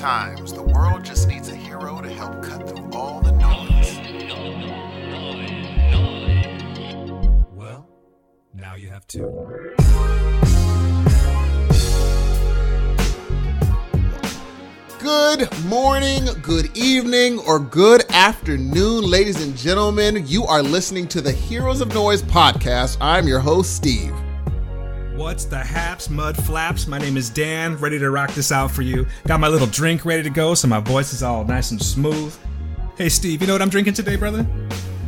Sometimes the world just needs a hero to help cut through all the noise. Well, now you have two. Good morning, good evening, or good afternoon, ladies and gentlemen. You are listening to the Heroes of Noise podcast. I'm your host, Steve. What's the haps, mud flaps? My name is Dan, ready to rock this out for you. Got my little drink ready to go, so my voice is all nice and smooth. Hey, Steve, you know what I'm drinking today, brother?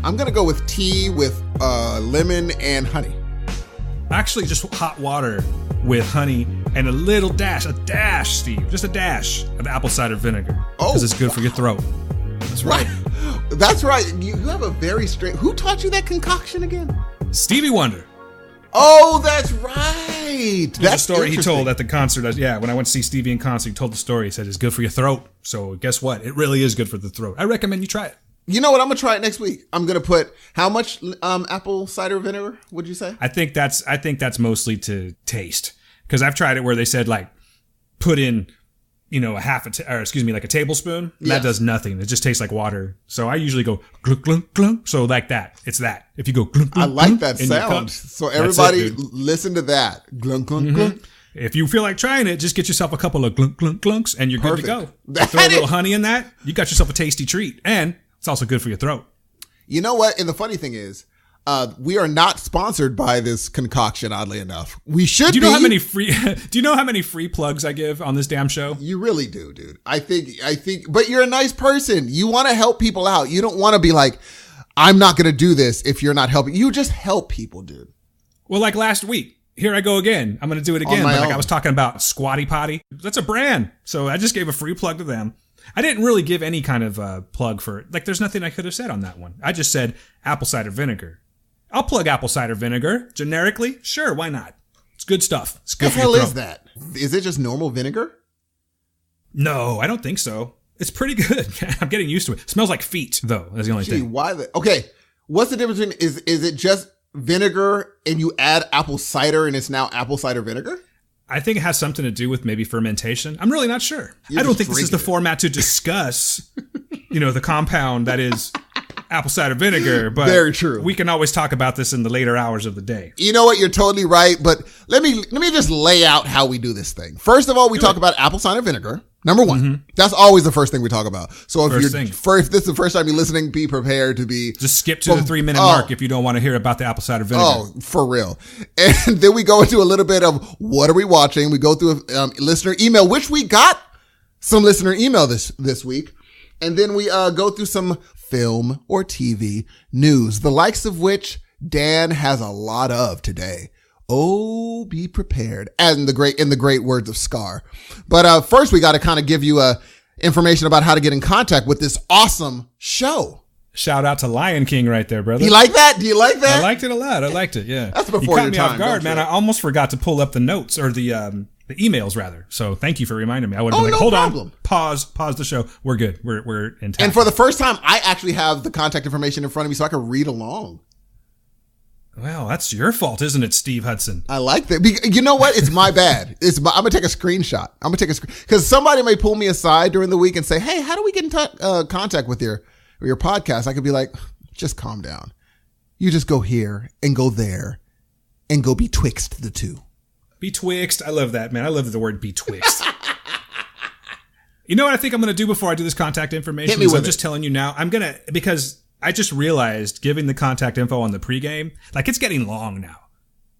I'm going to go with tea with lemon and honey. Actually, just hot water with honey and a little dash, Steve, just a dash of apple cider vinegar. Because it's good for your throat. That's right. That's right. You have a very strange... Who taught you that concoction again? Stevie Wonder. Oh, that's right. That's the story he told at the concert. Yeah, when I went to see Stevie in concert, he told the story. He said it's good for your throat. So guess what? It really is good for the throat. I recommend you try it. You know what? I'm going to try it next week. I'm going to put how much apple cider vinegar, would you say? I think that's mostly to taste. Because I've tried it where they said, like, put in, like a tablespoon. Yes. That does nothing. It just tastes like water. So I usually go glunk, glunk, glunk. So like that. It's that. If you go glunk, glunk, I like that in your cup, sound. So everybody it, listen to that. Glunk, glunk, glunk. If you feel like trying it, just get yourself a couple of glunk, glunk, glunks and you're Perfect. good to go. Throw a little honey in that. You got yourself a tasty treat. And it's also good for your throat. You know what? And the funny thing is, we are not sponsored by this concoction, oddly enough. We should be. Do you know how many free plugs I give on this damn show? You really do, dude. I think, but you're a nice person. You want to help people out. You don't want to be like, I'm not going to do this if you're not helping. You just help people, dude. Well, like last week. Here I go again. I'm going to do it again. But like I was talking about Squatty Potty. That's a brand. So I just gave a free plug to them. I didn't really give any kind of plug for it. Like, there's nothing I could have said on that one. I just said apple cider vinegar. I'll plug apple cider vinegar generically. Sure, why not? It's good stuff. It's good for your throat. What the hell is that? Is it just normal vinegar? No, I don't think so. It's pretty good. I'm getting used to it. It smells like feet, though. That's the only thing. Okay, what's the difference between, is it just vinegar and you add apple cider and it's now apple cider vinegar? I think it has something to do with maybe fermentation. I'm really not sure. I don't think this is the format to discuss, the compound that is apple cider vinegar, but very true. We can always talk about this in the later hours of the day. You know what? You're totally right. But let me just lay out how we do this thing. First of all, we talk about apple cider vinegar. Number one. Mm-hmm. That's always the first thing we talk about. So if if this is the first time you're listening, be prepared to be... Just skip to the 3-minute mark if you don't want to hear about the apple cider vinegar. Oh, for real. And then we go into a little bit of what are we watching? We go through a listener email, which we got some listener email this week. And then we go through some film or TV news, the likes of which Dan has a lot of today. Oh, be prepared. In the great words of Scar. But first we got to kind of give you information about how to get in contact with this awesome show. Shout out to Lion King right there, brother. You like that? Do you like that? I liked it a lot. I liked it. Yeah. That's before your time. You caught me off guard, man. I almost forgot to pull up the notes or the emails rather. So thank you for reminding me. I would have been like, hold on, pause the show. We're good. We're intact. And for the first time, I actually have the contact information in front of me so I can read along. Well, that's your fault, isn't it, Steve Hudson? I like that. You know what? It's my bad. I'm going to take a screenshot. Because somebody may pull me aside during the week and say, hey, how do we get in contact with your podcast? I could be like, just calm down. You just go here and go there and go betwixt the two. Betwixt. I love that, man. I love the word betwixt. You know what I think I'm going to do before I do this contact information? I'm just telling you now. Because I just realized giving the contact info on the pregame, like it's getting long now.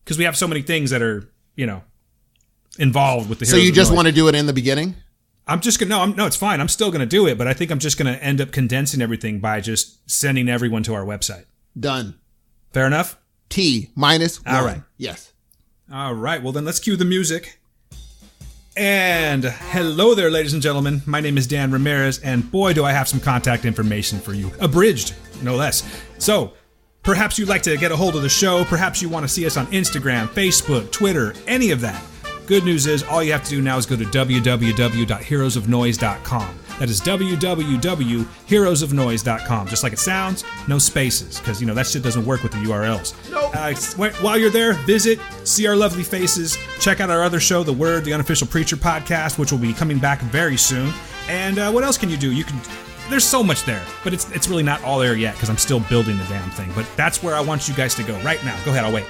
Because we have so many things that are, involved with the Heroes. So you just want to do it in the beginning? I'm just going to, no, it's fine. I'm still going to do it, but I think I'm just going to end up condensing everything by just sending everyone to our website. Done. Fair enough? T-1. All right. Yes. All right. Well, then let's cue the music. And hello there, ladies and gentlemen. My name is Dan Ramirez, and boy, do I have some contact information for you. Abridged, no less. So, perhaps you'd like to get a hold of the show. Perhaps you want to see us on Instagram, Facebook, Twitter, any of that. Good news is, all you have to do now is go to www.heroesofnoise.com. That is www.heroesofnoise.com. Just like it sounds, no spaces, because, that shit doesn't work with the URLs. Nope. While you're there, visit, see our lovely faces, check out our other show, The Word, the Unofficial Preacher Podcast, which will be coming back very soon. And what else can you do? There's so much there, but it's really not all there yet because I'm still building the damn thing. But that's where I want you guys to go right now. Go ahead, I'll wait.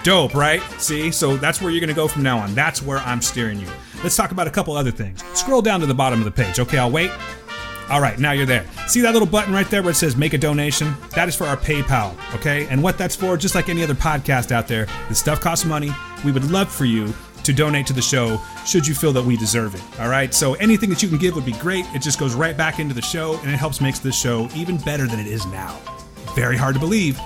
Dope, right? See? So that's where you're going to go from now on. That's where I'm steering you. Let's talk about a couple other things. Scroll down to the bottom of the page. Okay, I'll wait. All right, now you're there. See that little button right there where it says make a donation? That is for our PayPal, okay? And what that's for, just like any other podcast out there, this stuff costs money. We would love for you to donate to the show should you feel that we deserve it, all right? So anything that you can give would be great. It just goes right back into the show, and it helps make this show even better than it is now. Very hard to believe,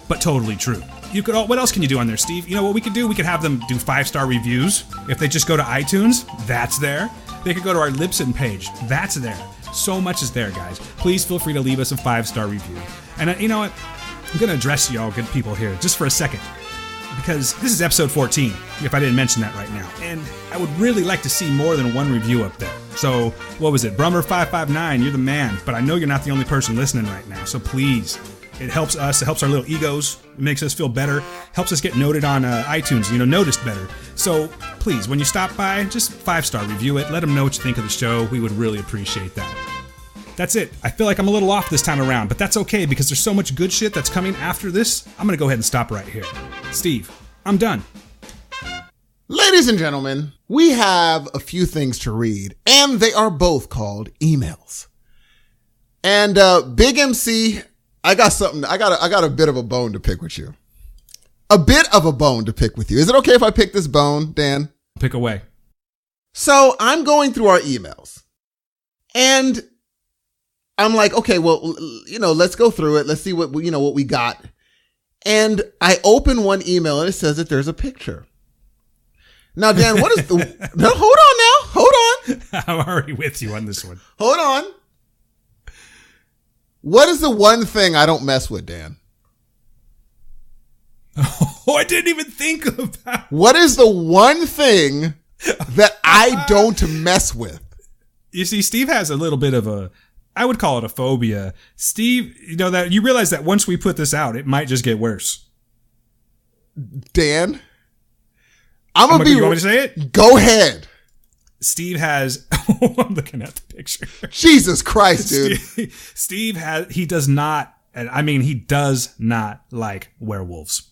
but totally true. What else can you do on there, Steve? You know what we could do? We could have them do 5-star reviews. If they just go to iTunes, that's there. They could go to our Libsyn page. That's there. So much is there, guys. Please feel free to leave us a 5-star review. And you know what? I'm going to address y'all good people here just for a second, because this is episode 14, if I didn't mention that right now. And I would really like to see more than one review up there. So, what was it? Brummer559, you're the man. But I know you're not the only person listening right now. So please, it helps us. It helps our little egos. It makes us feel better. Helps us get noted on iTunes, noticed better. So please, when you stop by, just 5-star review it. Let them know what you think of the show. We would really appreciate that. That's it. I feel like I'm a little off this time around, but that's okay because there's so much good shit that's coming after this. I'm going to go ahead and stop right here. Steve, I'm done. Ladies and gentlemen, we have a few things to read, and they are both called emails. And Big MC, I got a bit of a bone to pick with you. A bit of a bone to pick with you. Is it okay if I pick this bone, Dan? Pick away. So I'm going through our emails, and I'm like, okay, well, let's go through it. Let's see what we got. And I open one email and it says that there's a picture. Now, Dan, what is the, no, hold on. I'm already with you on this one. Hold on. What is the one thing I don't mess with, Dan? Oh, I didn't even think of that. What is the one thing that I don't mess with? You see, Steve has a little bit of I would call it a phobia. Steve, that you realize that once we put this out, it might just get worse. Dan, you want me to say it? Go ahead. Steve has, I'm looking at the picture. Jesus Christ, dude. Steve he does not like werewolves.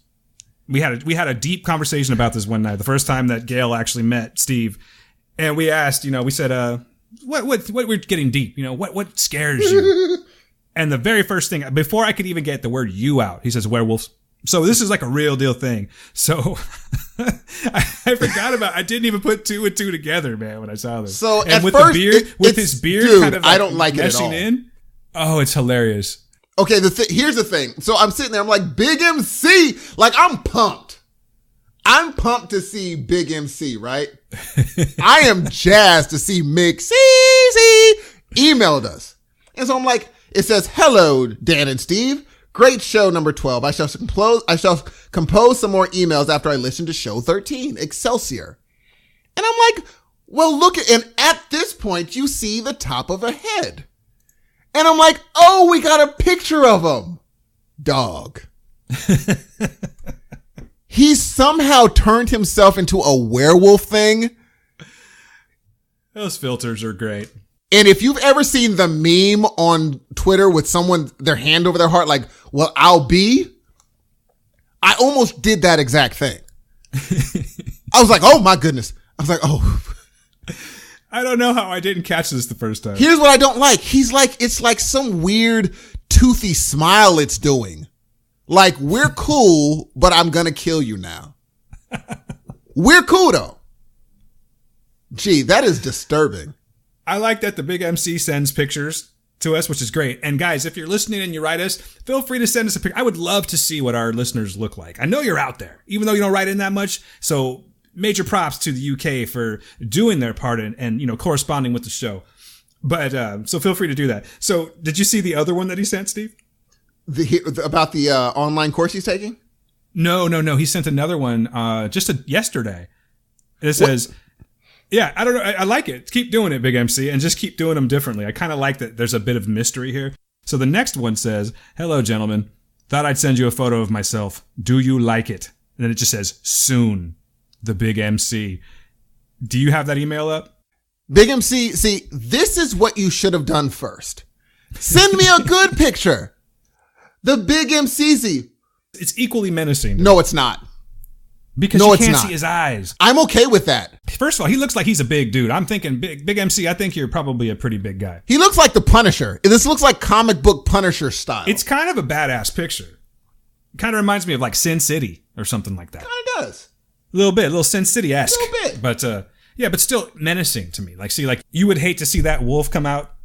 We had a deep conversation about this one night, the first time that Gail actually met Steve. And we asked, we said, what we're getting deep, what scares you? And the very first thing, before I could even get the word "you" out, he says werewolves. So this is like a real deal thing. So I forgot I didn't even put 2 and 2 together, man, when I saw this. So and at with first, the beard, his beard, dude, kind of I don't like it at all. In. Oh, it's hilarious. Okay, here's the thing. So I'm sitting there, I'm like, Big MC, like I'm pumped. I'm pumped to see Big MC, right? I am jazzed to see Mick Ceesay emailed us. And so I'm like, it says, hello, Dan and Steve. Great show number 12. I shall compose some more emails after I listen to show 13, Excelsior. And I'm like, well, and at this point, you see the top of a head. And I'm like, oh, we got a picture of him. Dog. He somehow turned himself into a werewolf thing. Those filters are great. And if you've ever seen the meme on Twitter with someone, their hand over their heart, like, well, I almost did that exact thing. I was like, oh my goodness. I was like, oh. I don't know how I didn't catch this the first time. Here's what I don't like. It's like some weird toothy smile it's doing. Like, we're cool, but I'm going to kill you now. We're cool though. Gee, that is disturbing. I like that the Big MC sends pictures to us, which is great. And guys, if you're listening and you write us, feel free to send us a picture. I would love to see what our listeners look like. I know you're out there, even though you don't write in that much. So major props to the UK for doing their part and corresponding with the show. But so feel free to do that. So did you see the other one that he sent, Steve? About the online course he's taking? No. He sent another one yesterday. It says... Yeah, I don't know. I like it. Keep doing it, Big MC, and just keep doing them differently. I kind of like that there's a bit of mystery here. So the next one says, hello, gentlemen. Thought I'd send you a photo of myself. Do you like it? And then it just says, soon, the Big MC. Do you have that email up? Big MC, see, this is what you should have done first. Send me a good picture. The Big MCZ. It's equally menacing. No, it's not. Because you can't see his eyes. I'm okay with that. First of all, he looks like he's a big dude. I'm thinking big MC, I think you're probably a pretty big guy. He looks like the Punisher. This looks like comic book Punisher style. It's kind of a badass picture. It kind of reminds me of like Sin City or something like that. Kind of does. A little Sin City-esque. A little bit. But, yeah, but still menacing to me. Like, see, like, you would hate to see that wolf come out.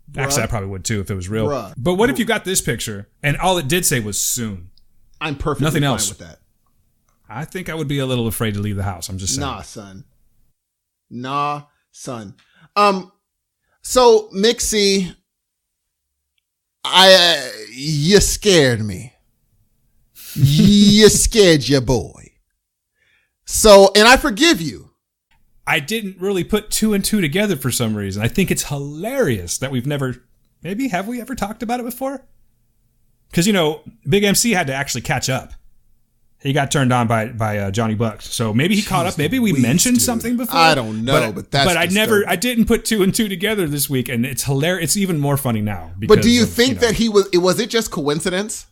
Bruh. Actually, I probably would too if it was real. Bruh. But what if you got this picture and all it did say was soon? I'm perfectly Nothing fine else with that. I think I would be a little afraid to leave the house. I'm just saying. Nah, son. So Mixie, you scared me. You scared your boy. So, and I forgive you. I didn't really put two and two together for some reason. I think it's hilarious that have we ever talked about it before? Because, Big MC had to actually catch up. He got turned on by Johnny Bucks. So maybe he caught up. Maybe we mentioned something before. I don't know, but I didn't put two and two together this week, and it's hilarious. It's even more funny now. But do you think that was it just coincidence?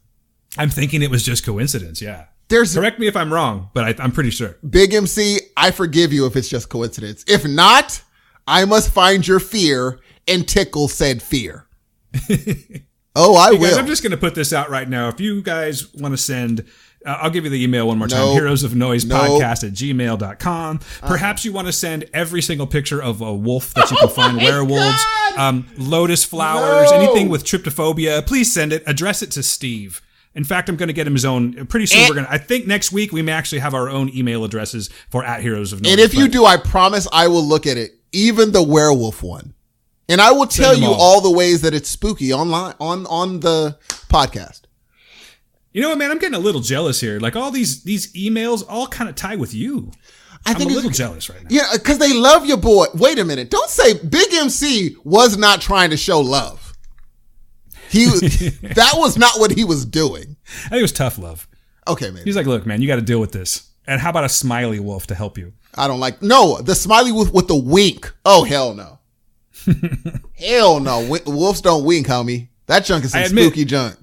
I'm thinking it was just coincidence, yeah. Correct me if I'm wrong, but I'm pretty sure. Big MC, I forgive you if it's just coincidence. If not, I must find your fear and tickle said fear. Oh, I will. Guys, I'm just going to put this out right now. If you guys want to send... I'll give you the email one more time. heroesofnoisepodcast@gmail.com. Perhaps you want to send every single picture of a wolf that you can find, werewolves, lotus flowers, anything with tryptophobia. Please send it. Address it to Steve. In fact, I'm going to get him his own. Pretty soon, I think next week we may actually have our own email addresses for @heroesofnoise. And if you do, I promise I will look at it. Even the werewolf one. And I will tell you all the ways that it's spooky online on the podcast. You know what, man? I'm getting a little jealous here. Like all these emails all kind of tie with you. I'm a little jealous right now. Yeah, because they love your boy. Wait a minute. Don't say Big MC was not trying to show love. That was not what he was doing. I think it was tough love. Okay, maybe. He's like, look, man, you got to deal with this. And how about a smiley wolf to help you? I don't like... No, the smiley wolf with the wink. Oh, hell no. Hell no. Wolves don't wink, homie. That junk is some spooky junk.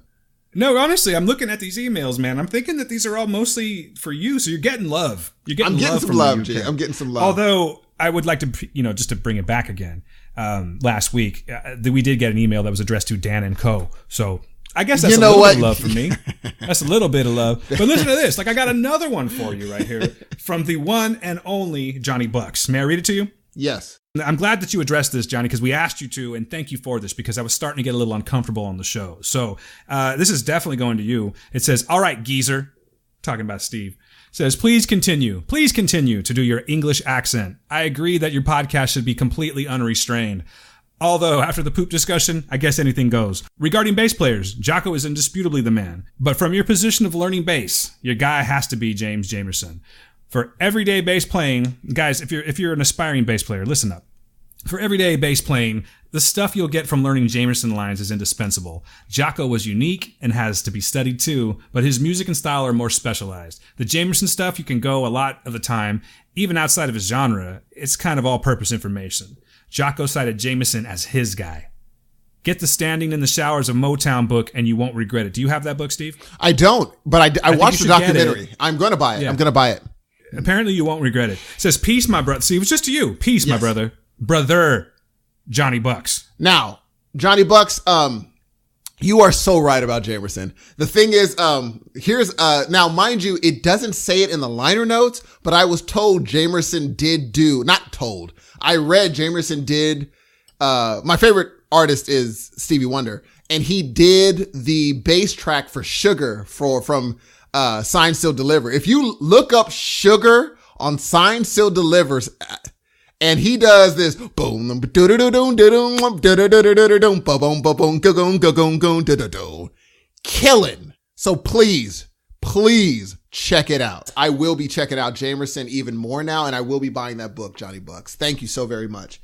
No, honestly, I'm looking at these emails, man. I'm thinking that these are all mostly for you, so you're getting love. I'm getting some love, Jay. I'm getting some love. Although I would like to, just to bring it back again. Last week, we did get an email that was addressed to Dan and Co. So I guess that's a little bit of love for me. That's a little bit of love. But listen to this. Like, I got another one for you right here from the one and only Johnny Bucks. May I read it to you? Yes. I'm glad that you addressed this, Johnny, because we asked you to, and thank you for this, because I was starting to get a little uncomfortable on the show. So this is definitely going to you. It says, all right, geezer, talking about Steve, says, please continue to do your English accent. I agree that your podcast should be completely unrestrained. Although, after the poop discussion, I guess anything goes. Regarding bass players, Jocko is indisputably the man. But from your position of learning bass, your guy has to be James Jamerson. For everyday bass playing, guys, if you're an aspiring bass player, listen up. For everyday bass playing, the stuff you'll get from learning Jamerson lines is indispensable. Jocko was unique and has to be studied too, but his music and style are more specialized. The Jamerson stuff, you can go a lot of the time, even outside of his genre. It's kind of all-purpose information. Jocko cited Jamerson as his guy. Get the Standing in the Showers of Motown book and you won't regret it. Do you have that book, Steve? I don't, but I watched the documentary. I'm going to buy it. Yeah. I'm going to buy it. Apparently you won't regret it. It says, peace, my brother. See, it was just to you. Peace, my brother. Brother, Johnny Bucks. Now, Johnny Bucks, you are so right about Jamerson. The thing is, here's, now mind you, it doesn't say it in the liner notes, but I was told Jamerson I read Jamerson did, my favorite artist is Stevie Wonder, and he did the bass track for Sugar from Sign Still Deliver. If you look up Sugar on Sign Still Delivers, and he does this boom, killing. So please check it out. I will be checking out Jamerson even more now, and I will be buying that book, Johnny Bucks. Thank you so very much.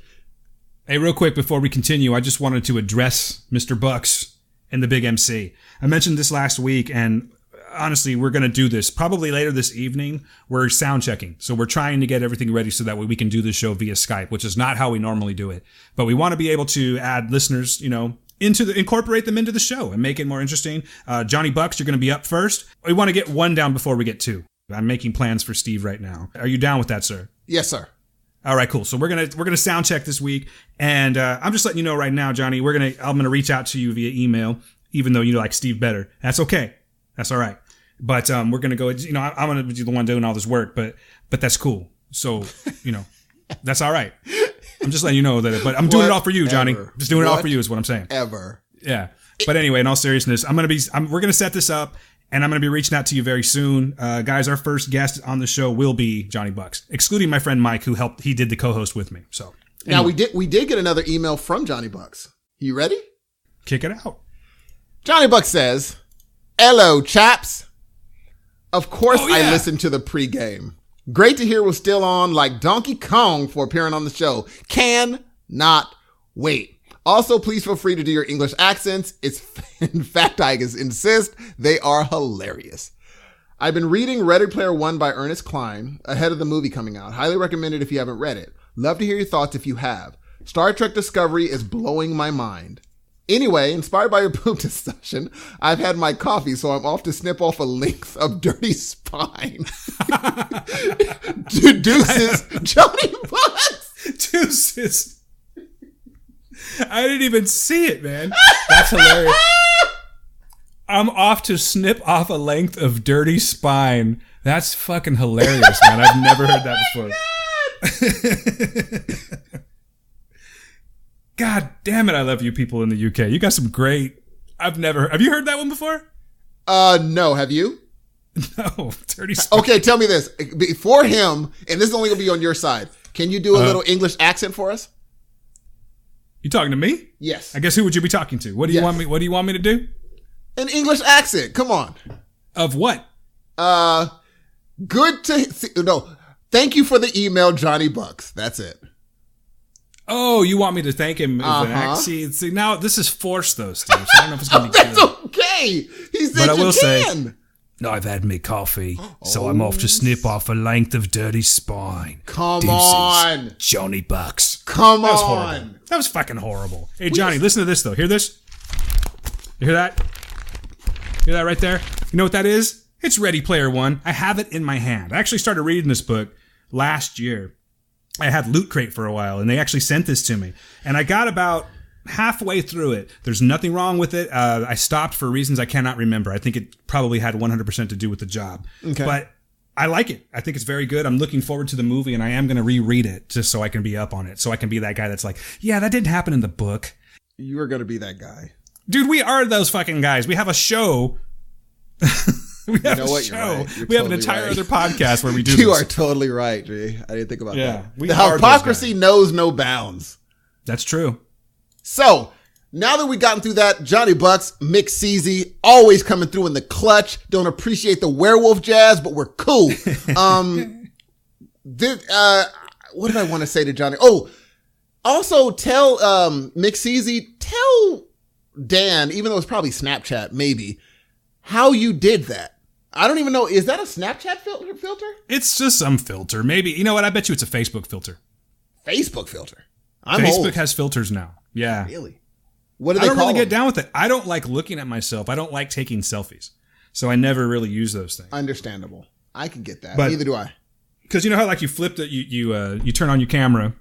Hey, real quick before we continue, I just wanted to address Mr. Bucks and the Big MC. I mentioned this last week, and honestly, we're going to do this probably later this evening. We're sound checking. So we're trying to get everything ready so that way we can do the show via Skype, which is not how we normally do it. But we want to be able to add listeners, incorporate them into the show and make it more interesting. Johnny Bucks, you're going to be up first. We want to get one down before we get two. I'm making plans for Steve right now. Are you down with that, sir? Yes, sir. All right, cool. So we're gonna sound check this week, and I'm just letting you know right now, Johnny. I'm gonna reach out to you via email, even though you like Steve better. That's okay. That's all right. But we're gonna go. I'm gonna be the one doing all this work, but that's cool. So that's all right. I'm just letting you know that. But I'm doing it all for you, Johnny. Just doing it all for you is what I'm saying. Yeah. But anyway, in all seriousness, we're gonna set this up. And I'm going to be reaching out to you very soon. Guys, our first guest on the show will be Johnny Bucks, excluding my friend Mike, who he did the co-host with me. So anyway. Now we did get another email from Johnny Bucks. You ready? Kick it out. Johnny Bucks says, "Hello, chaps. Of course I listened to the pregame. Great to hear we're still on like Donkey Kong for appearing on the show. Can not wait. Also, please feel free to do your English accents. In fact, I insist they are hilarious. I've been reading Ready Player One by Ernest Cline ahead of the movie coming out. Highly recommend it if you haven't read it. Love to hear your thoughts if you have. Star Trek Discovery is blowing my mind. Anyway, inspired by your poop discussion, I've had my coffee, so I'm off to snip off a length of dirty spine. Deuces, Johnny Bucks. Deuces. I didn't even see it, man. That's hilarious. I'm off to snip off a length of dirty spine. That's fucking hilarious, man. I've never heard that before. God damn it, I love you people in the UK. You got some great... Have you heard that one before? No. Have you? No. Dirty spine. Okay, tell me this. Before him, and this is only going to be on your side, can you do a little English accent for us? You talking to me? Yes. I guess who would you be talking to? What do you want me to do? An English accent. Come on. Of what? Good to see. No. Thank you for the email, Johnny Bucks. That's it. Oh, you want me to thank him? See, now this is forced though, Steve. So I don't know if it's going to be That's okay. He said but I will say, I've had me coffee, so I'm off to snip off a length of dirty spine. Come on. Johnny Bucks. Come that was on. horrible. That was fucking horrible. Hey, Johnny, listen to this, though. Hear this? You hear that? Hear that right there? You know what that is? It's Ready Player One. I have it in my hand. I actually started reading this book last year. I had Loot Crate for a while, and they actually sent this to me. And I got about halfway through it. There's nothing wrong with it. I stopped for reasons I cannot remember. I think it probably had 100% to do with the job. Okay. But I like it. I think it's very good. I'm looking forward to the movie, and I am going to reread it just so I can be up on it. So I can be that guy that's like, yeah, that didn't happen in the book. You are going to be that guy. Dude, we are those fucking guys. We have a show. We have a show. We have an entire other podcast where we do this. You are totally right, G. I didn't think about that. The hypocrisy knows no bounds. That's true. So, now that we've gotten through that, Johnny Bucks, Mick Ceasy, always coming through in the clutch. Don't appreciate the werewolf jazz, but we're cool. What did I want to say to Johnny? Oh, also tell Mick Ceasy, tell Dan, even though it's probably Snapchat, maybe, how you did that. I don't even know. Is that a Snapchat filter? It's just some filter. Maybe. You know what? I bet you it's a Facebook filter. Facebook filter? Facebook has filters now. Yeah. Really? What do they call them? I don't really get them? down with it. I don't like looking at myself. I don't like taking selfies. So I never really use those things. Understandable. I can get that. But, neither do I. Because you know how like you flip it, you turn on your camera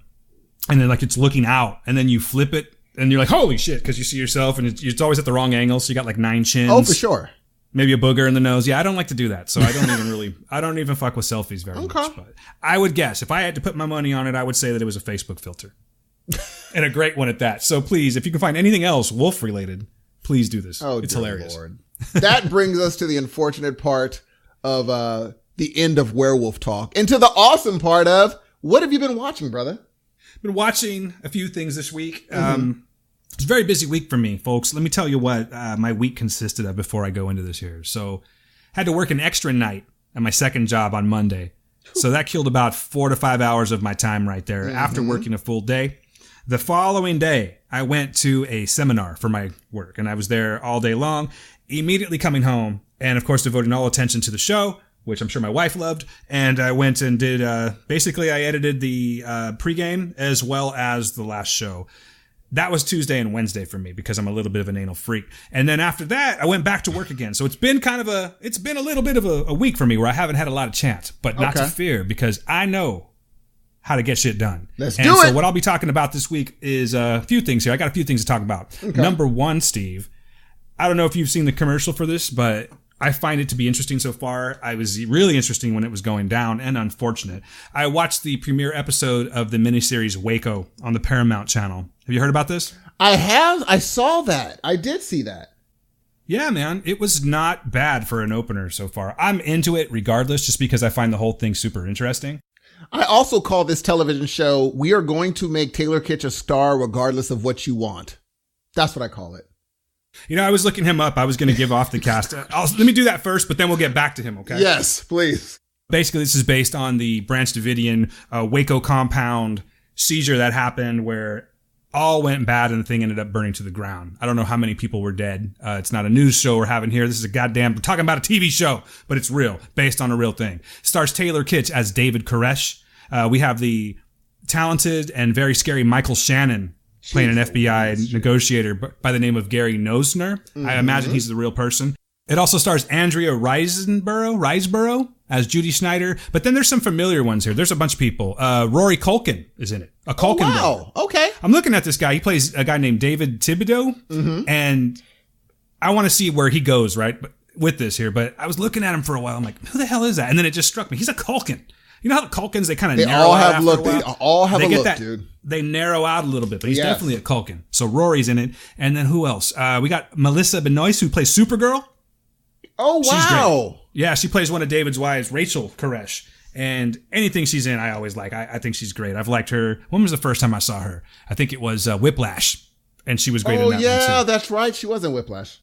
and then like it's looking out and then you flip it and you're like, holy shit, because you see yourself and it's always at the wrong angle. So you got like 9 chins. Oh, for sure. Maybe a booger in the nose. Yeah, I don't like to do that. So I don't even fuck with selfies very much. But I would guess if I had to put my money on it, I would say that it was a Facebook filter. And a great one at that. So please, if you can find anything else wolf related, please do this. Oh, it's hilarious. Lord. That brings us to the unfortunate part of the end of werewolf talk and to the awesome part of what have you been watching, brother? Been watching a few things this week. It's a very busy week for me, folks. Let me tell you what my week consisted of before I go into this here. So had to work an extra night at my second job on Monday. So that killed about 4 to 5 hours of my time right there after working a full day. The following day, I went to a seminar for my work, and I was there all day long, immediately coming home, and of course devoting all attention to the show, which I'm sure my wife loved, and I went and did, basically I edited the pregame as well as the last show. That was Tuesday and Wednesday for me because I'm a little bit of an anal freak. And then after that, I went back to work again. So it's been a little bit of a week for me where I haven't had a lot of chance, but not to fear because I know how to get shit done. Let's do it. So what I'll be talking about this week is a few things here. I got a few things to talk about. Okay. Number one, Steve, I don't know if you've seen the commercial for this, but I find it to be interesting so far. I was really interesting when it was going down and unfortunate. I watched the premiere episode of the miniseries Waco on the Paramount channel. Have you heard about this? I have. I saw that. I did see that. Yeah, man. It was not bad for an opener so far. I'm into it regardless just because I find the whole thing super interesting. I also call this television show, we are going to make Taylor Kitsch a star regardless of what you want. That's what I call it. You know, I was looking him up. I was going to give off the cast. Let me do that first, but then we'll get back to him, okay? Yes, please. Basically, this is based on the Branch Davidian Waco compound seizure that happened where all went bad and the thing ended up burning to the ground. I don't know how many people were dead. It's not a news show we're having here. This is we're talking about a TV show, but it's real, based on a real thing. Stars Taylor Kitsch as David Koresh. We have the talented and very scary Michael Shannon playing an FBI negotiator by the name of Gary Nosner. Mm-hmm. I imagine he's the real person. It also stars Andrea Riseborough as Judy Snyder. But then there's some familiar ones here. There's a bunch of people. Rory Culkin is in it. A Culkin brother. Okay. I'm looking at this guy. He plays a guy named David Thibodeau. And I want to see where he goes, right? But with this here. But I was looking at him for a while. I'm like, who the hell is that? And then it just struck me. He's a Culkin. You know how the Culkins, they kind of narrow out after a while? They all have a look, dude. They narrow out a little bit, but he's definitely a Culkin. So Rory's in it. And then who else? We got Melissa Benoist, who plays Supergirl. Oh, wow. She's great. Yeah, she plays one of David's wives, Rachel Koresh. And anything she's in, I always like. I think she's great. I've liked her. When was the first time I saw her? I think it was Whiplash. And she was great in that one, too. Oh, yeah, that's right. She was in Whiplash.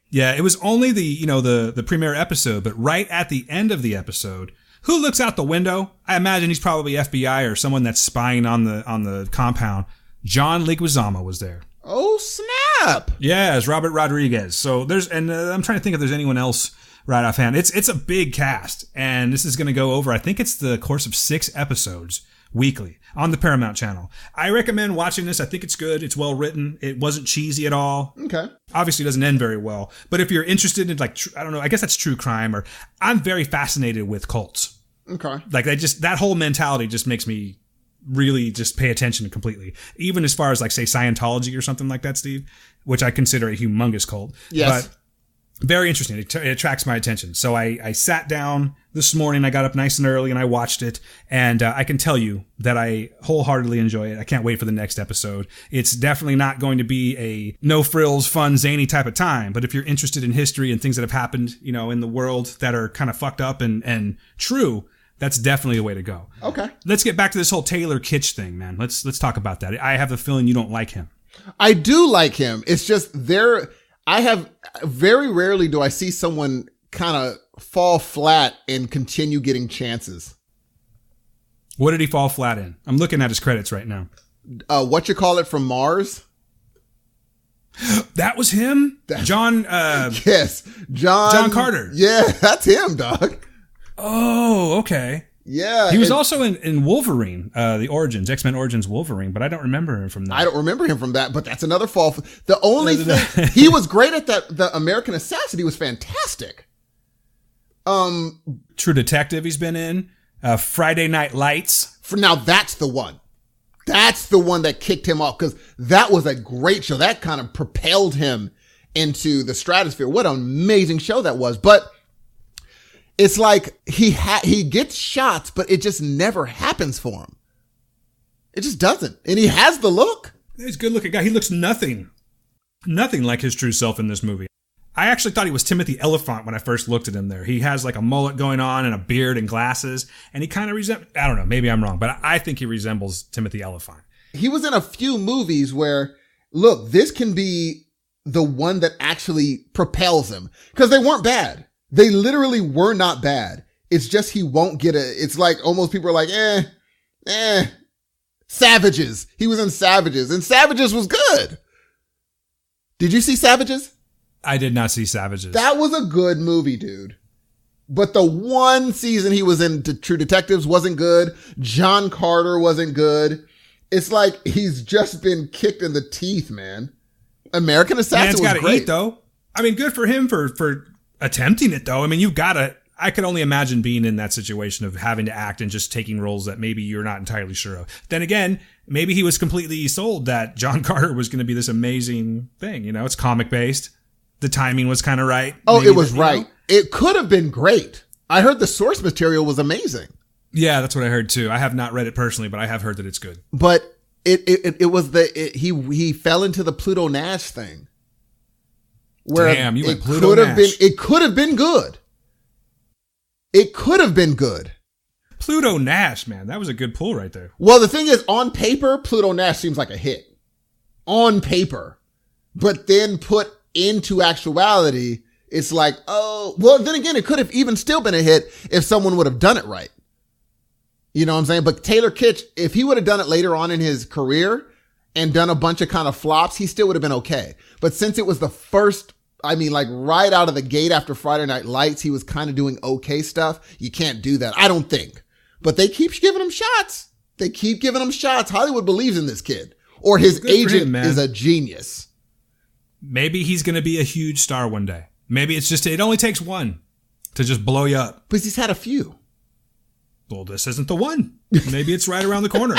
Yeah, it was only the premiere episode, but right at the end of the episode, who looks out the window? I imagine he's probably FBI or someone that's spying on the compound. John Leguizamo was there. Oh, snap. Yeah, it's Robert Rodriguez. So I'm trying to think if there's anyone else right offhand. It's a big cast, and this is going to go over, I think it's the course of 6 episodes weekly on the Paramount channel. I recommend watching this. I think it's good. It's well written. It wasn't cheesy at all. Okay. Obviously, it doesn't end very well. But if you're interested in, like, I don't know, I guess that's true crime, or I'm very fascinated with cults. Okay. Like, that whole mentality just makes me really just pay attention completely. Even as far as, like, say, Scientology or something like that, Steve, which I consider a humongous cult. Yes. But very interesting. It attracts my attention. So I sat down this morning. I got up nice and early and I watched it. And I can tell you that I wholeheartedly enjoy it. I can't wait for the next episode. It's definitely not going to be a no frills, fun, zany type of time. But if you're interested in history and things that have happened, in the world that are kind of fucked up and true, that's definitely the way to go. Okay. Let's get back to this whole Taylor Kitsch thing, man. Let's talk about that. I have a feeling you don't like him. I do like him. It's just very rarely do I see someone kind of fall flat and continue getting chances. What did he fall flat in? I'm looking at his credits right now. From Mars? That was him? John. Yes. John Carter. Yeah, that's him, dog. Oh, okay. Yeah. He was also in Wolverine, the Origins, X-Men Origins Wolverine, but I don't remember him from that. I don't remember him from that, but that's another fall. The only thing, he was great at the American Assassin. He was fantastic. True Detective he's been in. Friday Night Lights. Now that's the one. That's the one that kicked him off because that was a great show. That kind of propelled him into the stratosphere. What an amazing show that was. But it's like he gets shots, but it just never happens for him. It just doesn't. And he has the look. He's a good looking guy. He looks nothing like his true self in this movie. I actually thought he was Timothy Elephant when I first looked at him there. He has like a mullet going on and a beard and glasses. And he kind of I don't know, maybe I'm wrong, but I think he resembles Timothy Elephant. He was in a few movies where, look, this can be the one that actually propels him. Because they weren't bad. They literally were not bad. It's just he won't get it's like almost people are like, to Savages. He was in Savages, and Savages was good. Did you see Savages? I did not see Savages. That was a good movie, dude. But the one season he was in True Detectives wasn't good. John Carter wasn't good. It's like he's just been kicked in the teeth, man. American Assassin was great. Eat, though. I mean, good for him for attempting it, though. I mean, I could only imagine being in that situation of having to act and just taking roles that maybe you're not entirely sure of. Then again, maybe he was completely sold that John Carter was going to be this amazing thing. You know, it's comic based. The timing was kind of right. Oh, maybe it was right. It could have been great. I heard the source material was amazing. Yeah, that's what I heard too. I have not read it personally, but I have heard that it's good. But he fell into the Pluto Nash thing. Where damn, you went Pluto Nash. It could have been good. It could have been good. Pluto Nash, man, that was a good pull right there. Well, the thing is, on paper, Pluto Nash seems like a hit. On paper. But then put into actuality, it's like, oh, well, then again, it could have even still been a hit if someone would have done it right. You know what I'm saying? But Taylor Kitsch, if he would have done it later on in his career and done a bunch of kind of flops, he still would have been okay. But since it was the first, I mean, like right out of the gate after Friday Night Lights, he was kind of doing okay stuff. You can't do that. I don't think. But they keep giving him shots. They keep giving him shots. Hollywood believes in this kid. Or his agent is a genius. Maybe he's going to be a huge star one day. Maybe it's just, it only takes one to just blow you up. But he's had a few. Well, this isn't the one. Maybe it's right around the corner.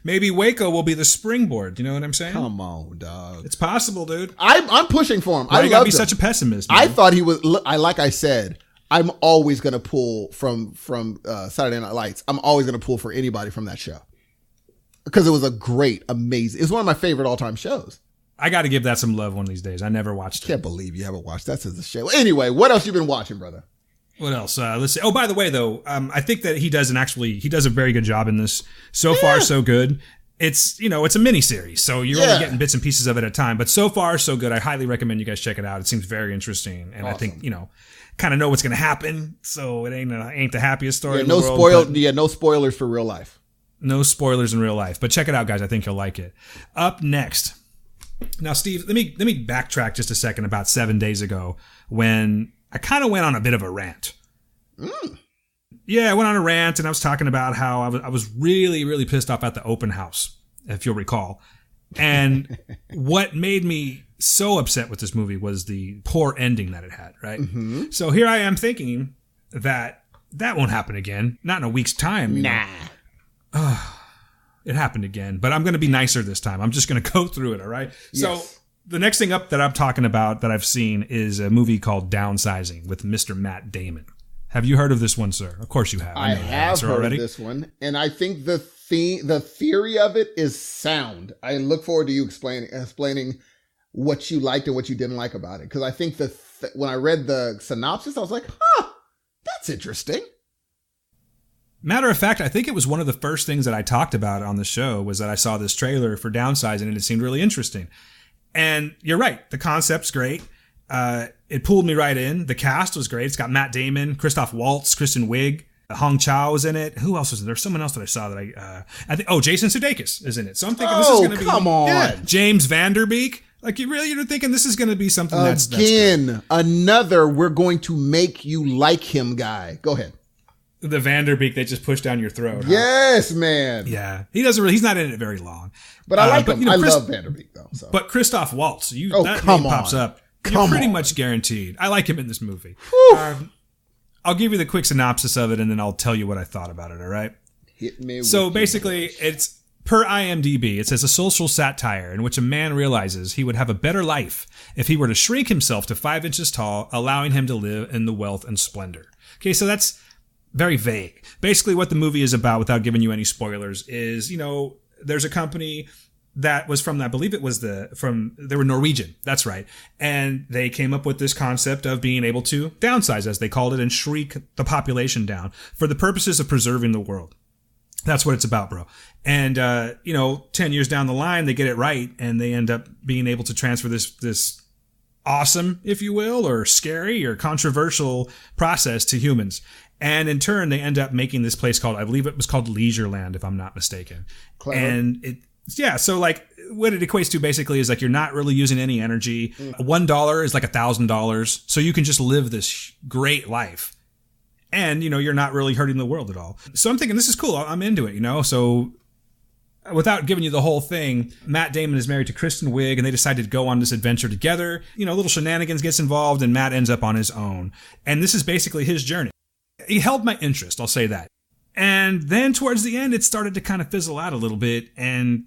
Maybe Waco will be the springboard. You know what I'm saying? Come on, dog. It's possible, dude. I'm pushing for him. Why you gotta be such a pessimist, man? I thought he was, like I said, I'm always going to pull from Saturday Night Lights. I'm always going to pull for anybody from that show. Because it was a great, amazing, it's one of my favorite all-time shows. I got to give that some love one of these days. I never watched it. Can't believe you haven't watched that since the show. Anyway, what else you been watching, brother? What else? Let's see. Oh, by the way, though, I think that he does a very good job in this. So far, so good. It's, it's a mini series, so you're only getting bits and pieces of it at a time. But so far, so good. I highly recommend you guys check it out. It seems very interesting, and awesome. I think kind of know what's going to happen. So it ain't the happiest story. In the world, no spoilers for real life. No spoilers in real life, but check it out, guys. I think you'll like it. Up next. Now, Steve, let me backtrack just a second about 7 days ago when I kind of went on a bit of a rant. Yeah, I went on a rant and I was talking about how I was really, really pissed off at the open house, if you'll recall. And what made me so upset with this movie was the poor ending that it had, right? Mm-hmm. So here I am thinking that won't happen again. Not in a week's time. Nah. It happened again, but I'm going to be nicer this time. I'm just going to go through it, all right? Yes. So the next thing up that I'm talking about that I've seen is a movie called Downsizing with Mr. Matt Damon. Have you heard of this one, sir? Of course you have. I have heard of this one, and I think the theory of it is sound. I look forward to you explaining what you liked and what you didn't like about it, because I think when I read the synopsis, I was like, that's interesting. Matter of fact, I think it was one of the first things that I talked about on the show was that I saw this trailer for Downsizing and it seemed really interesting. And you're right. The concept's great. It pulled me right in. The cast was great. It's got Matt Damon, Christoph Waltz, Kristen Wiig, Hong Chow was in it. Who else was in there? There's someone else that I saw that I think, Jason Sudeikis is in it. So I'm thinking this is going to be, come on. James Vanderbeek. Like you're thinking this is going to be something that's another, we're going to make you like him guy. Go ahead. The Vanderbeek they just push down your throat. Huh? Yes, man. Yeah, he's not in it very long. But I like him. I love Vanderbeek though. So. But Christoph Waltz, that name pops up. You're pretty much guaranteed. I like him in this movie. I'll give you the quick synopsis of it, and then I'll tell you what I thought about it. All right. Hit me. So basically, it's per IMDb. It says a social satire in which a man realizes he would have a better life if he were to shrink himself to 5 inches tall, allowing him to live in the wealth and splendor. Okay, so that's very vague. Basically, what the movie is about, without giving you any spoilers, is, there's a company that was from, I believe it was they were Norwegian. That's right. And they came up with this concept of being able to downsize, as they called it, and shrink the population down for the purposes of preserving the world. That's what it's about, bro. And, 10 years down the line, they get it right and they end up being able to transfer this awesome, if you will, or scary or controversial process to humans. And in turn, they end up making this place called, I believe it was called Leisureland, if I'm not mistaken. Clever. And so like what it equates to basically is like you're not really using any energy. $1 is like $1,000. So you can just live this great life. And, you're not really hurting the world at all. So I'm thinking this is cool. I'm into it, So without giving you the whole thing, Matt Damon is married to Kristen Wiig and they decide to go on this adventure together. Little shenanigans gets involved and Matt ends up on his own. And this is basically his journey. He held my interest, I'll say that. And then towards the end, it started to kind of fizzle out a little bit. And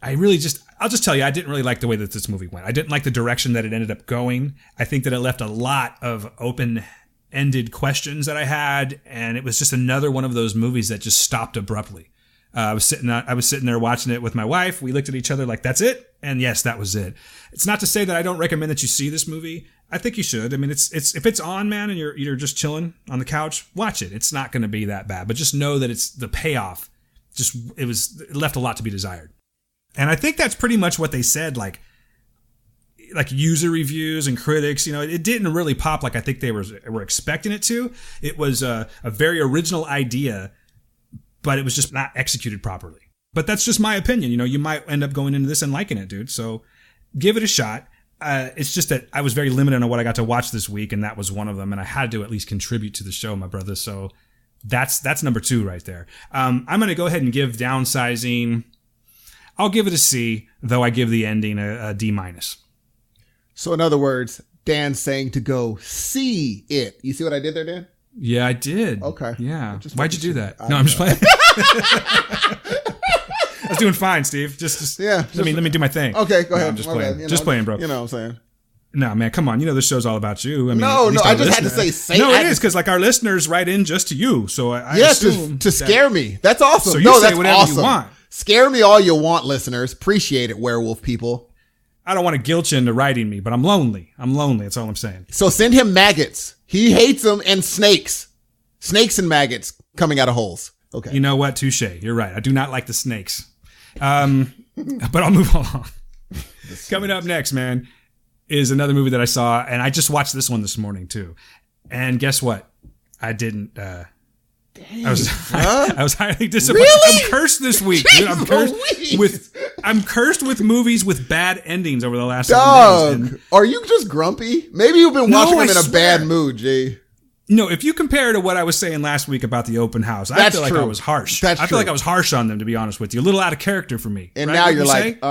I'll just tell you, I didn't really like the way that this movie went. I didn't like the direction that it ended up going. I think that it left a lot of open-ended questions that I had. And it was just another one of those movies that just stopped abruptly. I was sitting there watching it with my wife. We looked at each other like, that's it? And yes, that was it. It's not to say that I don't recommend that you see this movie. I think you should. I mean, it's if it's on, man, and you're just chilling on the couch, watch it. It's not going to be that bad, but just know that it's the payoff. It left a lot to be desired. And I think that's pretty much what they said, like user reviews and critics. It didn't really pop like I think they were expecting it to. It was a very original idea, but it was just not executed properly. But that's just my opinion. You might end up going into this and liking it, dude. So give it a shot. It's just that I was very limited on what I got to watch this week, and that was one of them. And I had to at least contribute to the show, my brother. So that's number 2 right there. I'm going to go ahead and give Downsizing. I'll give it a C, though I give the ending a D-. So in other words, Dan's saying to go see it. You see what I did there, Dan? Yeah, I did. Okay. Yeah. Why'd you do that? No, I'm just playing. I was doing fine, Steve. Let me do my thing. Okay, go ahead. I'm just playing. Just playing, bro. You know what I'm saying? No, man, come on. This show's all about you. I mean, no, I just had to say. No, it is because like our listeners write in just to you. So I assume to scare me. That's awesome. So you say whatever awesome. you want. Scare me all you want, listeners. Appreciate it, werewolf people. I don't want to guilt you into writing me, but I'm lonely. That's all I'm saying. So send him maggots. He hates them, and snakes. Snakes and maggots coming out of holes. Okay. You know what? Touche. You're right. I do not like the snakes. But I'll move along. Coming up next, man, is another movie that I saw, and I just watched this one this morning too. And guess what? I didn't. I was highly disappointed. Really? I'm cursed this week, dude. I'm cursed with movies with bad endings over the last 7 days. Are you just grumpy? Maybe you've been watching them in a bad mood, G. No, if you compare to what I was saying last week about the open house, I feel like I was harsh. I feel like I was harsh on them, to be honest with you. A little out of character for me. And now you're like,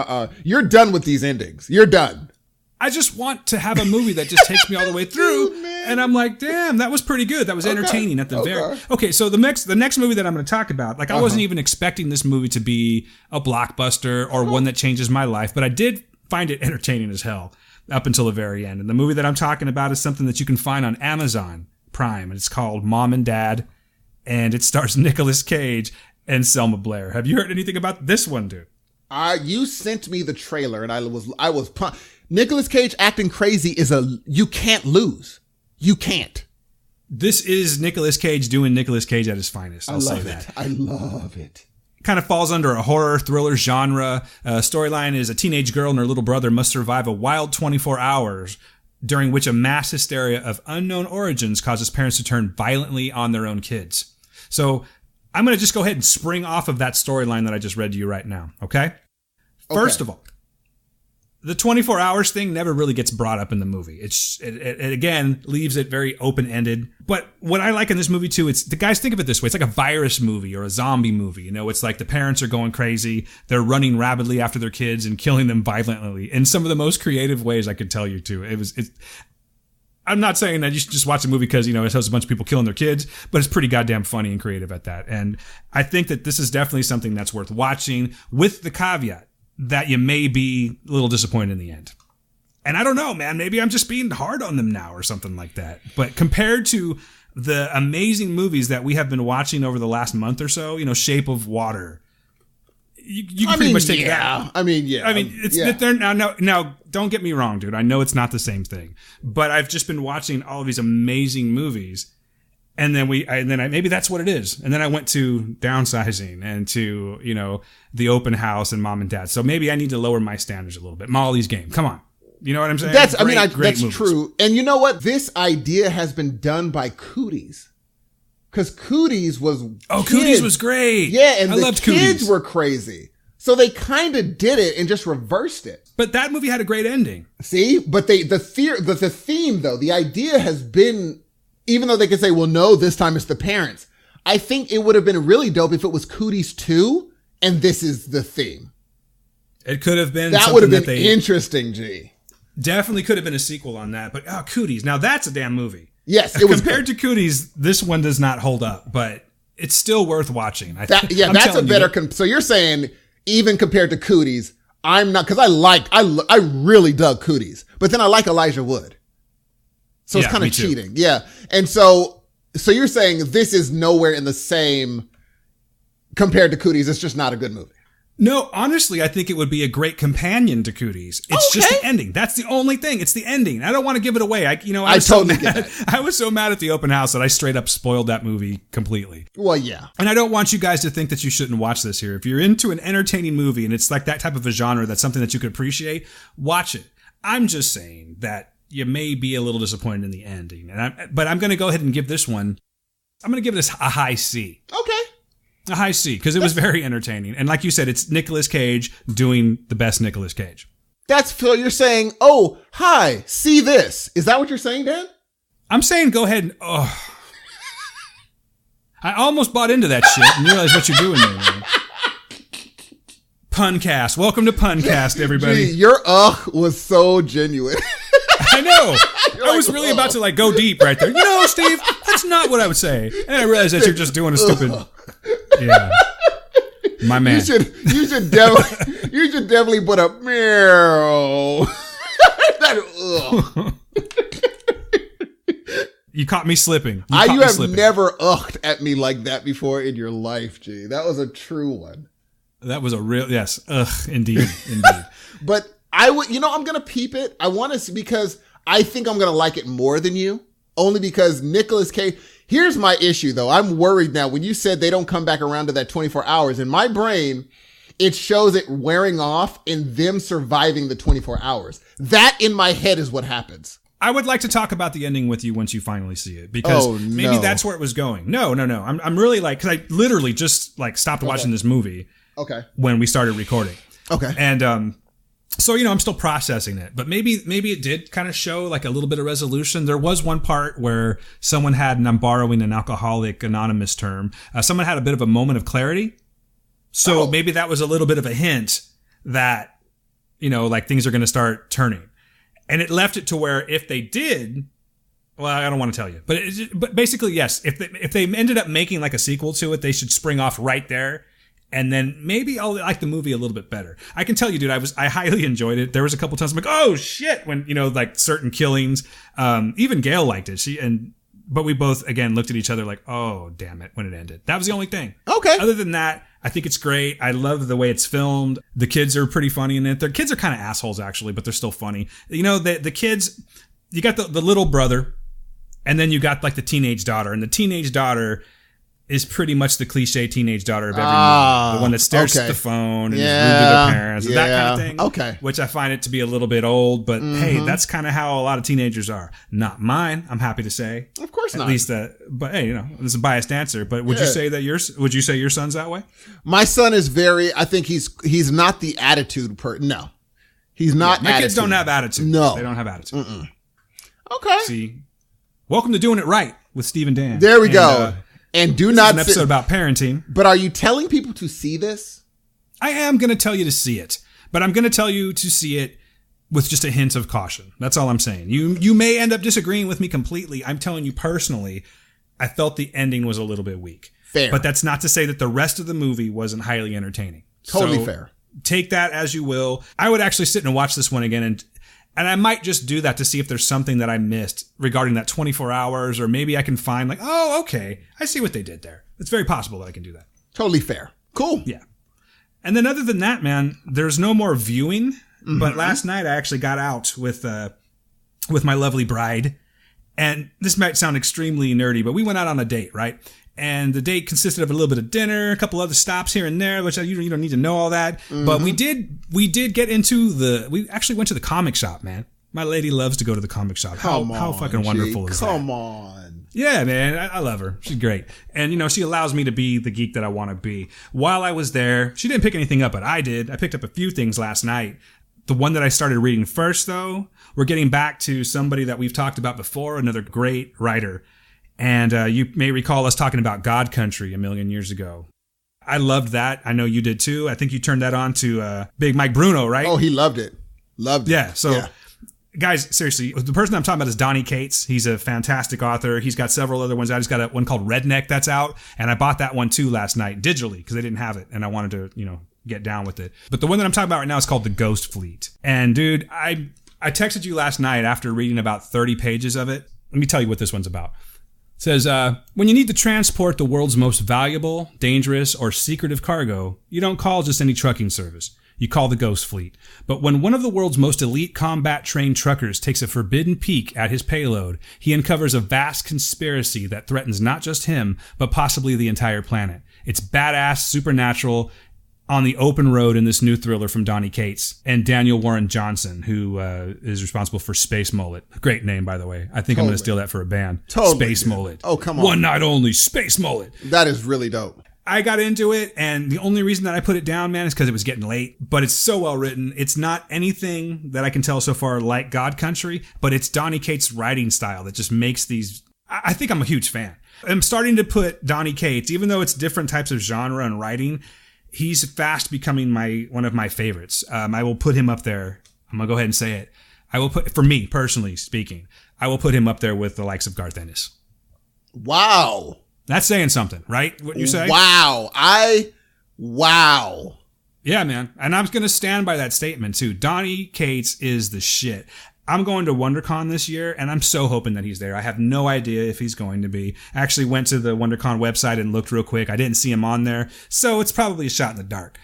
you're done with these endings. You're done. I just want to have a movie that just takes me all the way through. And I'm like, damn, that was pretty good. That was entertaining at the very. Okay, so the next movie that I'm going to talk about, like I wasn't even expecting this movie to be a blockbuster or one that changes my life, but I did find it entertaining as hell up until the very end. And the movie that I'm talking about is something that you can find on Amazon Prime, and it's called Mom and Dad, and it stars Nicolas Cage and Selma Blair. Have you heard anything about this one, dude? You sent me the trailer, and I was Nicolas Cage acting crazy you can't lose. You can't. This is Nicolas Cage doing Nicolas Cage at his finest. I'll say that. I love it. Kind of falls under a horror thriller genre. Storyline is a teenage girl and her little brother must survive a wild 24 hours during which a mass hysteria of unknown origins causes parents to turn violently on their own kids. So I'm going to just go ahead and spring off of that storyline that I just read to you right now, okay? First of all, the 24 hours thing never really gets brought up in the movie. It again leaves it very open-ended. But what I like in this movie too, the guys think of it this way. It's like a virus movie or a zombie movie. It's like the parents are going crazy. They're running rapidly after their kids and killing them violently in some of the most creative ways I could tell you to. I'm not saying that you should just watch a movie because, it has a bunch of people killing their kids, but it's pretty goddamn funny and creative at that. And I think that this is definitely something that's worth watching, with the caveat that you may be a little disappointed in the end. And I don't know, man, maybe I'm just being hard on them now or something like that. But compared to the amazing movies that we have been watching over the last month or so, Shape of Water, you can pretty much take that. Now, don't get me wrong, dude. I know it's not the same thing, but I've just been watching all of these amazing movies. And then maybe that's what it is. And then I went to Downsizing and to, the open house and Mom and Dad. So maybe I need to lower my standards a little bit. Molly's Game. Come on. You know what I'm saying? That's movies. true. And you know what? This idea has been done by Cooties. Because Cooties was Cooties was great. Yeah, and I the loved kids Cooties. were crazy. So they kind of did it and just reversed it. But that movie had a great ending. See? But the theme, though, the idea has been, even though they could say, well, no, this time it's the parents. I think it would have been really dope if it was Cooties 2 and this is the theme. It could have been. That would have been interesting, G. Definitely could have been a sequel on that. But Cooties. Now that's a damn movie. Yes, it was compared to Cooties. This one does not hold up, but it's still worth watching. That's a better. So you're saying even compared to Cooties, I'm not, because I really dug Cooties, but then I like Elijah Wood, so it's kind of cheating. Yeah, and so you're saying this is nowhere in the same compared to Cooties. It's just not a good movie. No, honestly, I think it would be a great companion to Cooties. It's just the ending. That's the only thing. It's the ending. I don't want to give it away. I was so mad at the open house that I straight up spoiled that movie completely. Well, yeah. And I don't want you guys to think that you shouldn't watch this here. If you're into an entertaining movie and it's like that type of a genre, that's something that you could appreciate, watch it. I'm just saying that you may be a little disappointed in the ending. But I'm going to go ahead and give this one, I'm going to give this a high C. Okay. A high C, because it was very entertaining. And like you said, it's Nicolas Cage doing the best Nicolas Cage. That's Phil. You're saying, oh, hi, see this. Is that what you're saying, Dan? I'm saying go ahead and, I almost bought into that shit and realized what you're doing there, man. Puncast. Welcome to Puncast, everybody. Gee, your was so genuine. I know. I was really about to like go deep right there. You know, Steve, that's not what I would say. And I realized that you're just doing a stupid. Yeah. My man. You should definitely put a meow. You caught me slipping. You have never ugged at me like that before in your life, G. That was a true one. That was a real, yes. Ugh, indeed. But I'm going to peep it. I want to, because I think I'm going to like it more than you. Only because Nicolas Cage. Here's my issue, though. I'm worried now. When you said they don't come back around to that 24 hours, in my brain, it shows it wearing off and them surviving the 24 hours. That in my head is what happens. I would like to talk about the ending with you once you finally see it, because maybe that's where it was going. No. I'm really like, because I literally just like stopped watching this movie. Okay. When we started recording. Okay. And, so, I'm still processing it, but maybe it did kind of show like a little bit of resolution. There was one part where someone had, and I'm borrowing an Alcoholic Anonymous term, someone had a bit of a moment of clarity. So maybe that was a little bit of a hint that, like things are going to start turning. And it left it to where if they did, well, I don't want to tell you, but basically, yes, if they ended up making like a sequel to it, they should spring off right there. And then maybe I'll like the movie a little bit better. I can tell you, dude, I highly enjoyed it. There was a couple times I'm like, oh shit, when, like certain killings, even Gail liked it. But we both, again, looked at each other like, oh, damn it, when it ended. That was the only thing. Okay. Other than that, I think it's great. I love the way it's filmed. The kids are pretty funny in it. The kids are kind of assholes, actually, but they're still funny. The kids, you got the little brother, and then you got like the teenage daughter. And the teenage daughter is pretty much the cliche teenage daughter of every movie. The one that stares at the phone and is rude to their parents, and that kind of thing. Okay. Which I find it to be a little bit old, but hey, that's kind of how a lot of teenagers are. Not mine, I'm happy to say. Of course not. At least but hey, this is a biased answer, but would you say your son's that way? My son is I think he's not the attitude no. He's not my kids don't have attitude. No. They don't have attitude. Okay. See, welcome to Doing It Right with Steve and Dan. There we go. And this is an episode about parenting. But are you telling people to see this? I am going to tell you to see it, but I'm going to tell you to see it with just a hint of caution. That's all I'm saying. You may end up disagreeing with me completely. I'm telling you personally, I felt the ending was a little bit weak. Fair. But that's not to say that the rest of the movie wasn't highly entertaining. Totally fair. Take that as you will. I would actually sit and watch this one again, and I might just do that to see if there's something that I missed regarding that 24 hours, or maybe I can find like, oh, okay, I see what they did there. It's very possible that I can do that. Totally fair. Cool. Yeah. And then other than that, man, there's no more viewing. Mm-hmm. But last night I actually got out with my lovely bride. And this might sound extremely nerdy, but we went out on a date, right? And the date consisted of a little bit of dinner, a couple other stops here and there, which you don't need to know all that. Mm-hmm. But we did get into we actually went to the comic shop, man. My lady loves to go to the comic shop. Come How on, fucking wonderful is that? Come on. Yeah, man, I love her. She's great. And, you know, she allows me to be the geek that I want to be. While I was there, she didn't pick anything up, but I did. I picked up a few things last night. The one that I started reading first, though, we're getting back to somebody that we've talked about before, another great writer. And you may recall us talking about God Country a million years ago. I loved that. I know you did, too. I think you turned that on to Big Mike Bruno, right? Oh, he loved it. Loved it. Yeah, so... Yeah. Guys, seriously, the person I'm talking about is Donny Cates. He's a fantastic author. He's got several other ones. I just got one called Redneck that's out, and I bought that one too last night digitally because I didn't have it, and I wanted to, you know, get down with it. But the one that I'm talking about right now is called The Ghost Fleet. And dude, I texted you last night after reading about 30 pages of it. Let me tell you what this one's about. It says, when you need to transport the world's most valuable, dangerous, or secretive cargo, you don't call just any trucking service. You call the Ghost Fleet. But when one of the world's most elite combat-trained truckers takes a forbidden peek at his payload, he uncovers a vast conspiracy that threatens not just him, but possibly the entire planet. It's badass, supernatural, on the open road in this new thriller from Donny Cates and Daniel Warren Johnson, who is responsible for Space Mullet. Great name, by the way. I think I'm going to steal that for a band. Space Mullet. Oh, come on. One night only, Space Mullet. That is really dope. I got into it, and the only reason that I put it down, man, is because it was getting late. But it's so well written. It's not anything that I can tell so far like God Country, but it's Donny Cates' writing style that just makes these... I think I'm a huge fan. I'm starting to put Donny Cates, even though it's different types of genre and writing, he's fast becoming one of my favorites. I will put him up there. I'm going to go ahead and say it. I will put, for me, personally speaking, I will put him up there with the likes of Garth Ennis. Wow. That's saying something, right? What you say? Wow. Wow. Yeah, man. And I'm going to stand by that statement, too. Donny Cates is the shit. I'm going to WonderCon this year, and I'm so hoping that he's there. I have no idea if he's going to be. I actually went to the WonderCon website and looked real quick. I didn't see him on there, so it's probably a shot in the dark.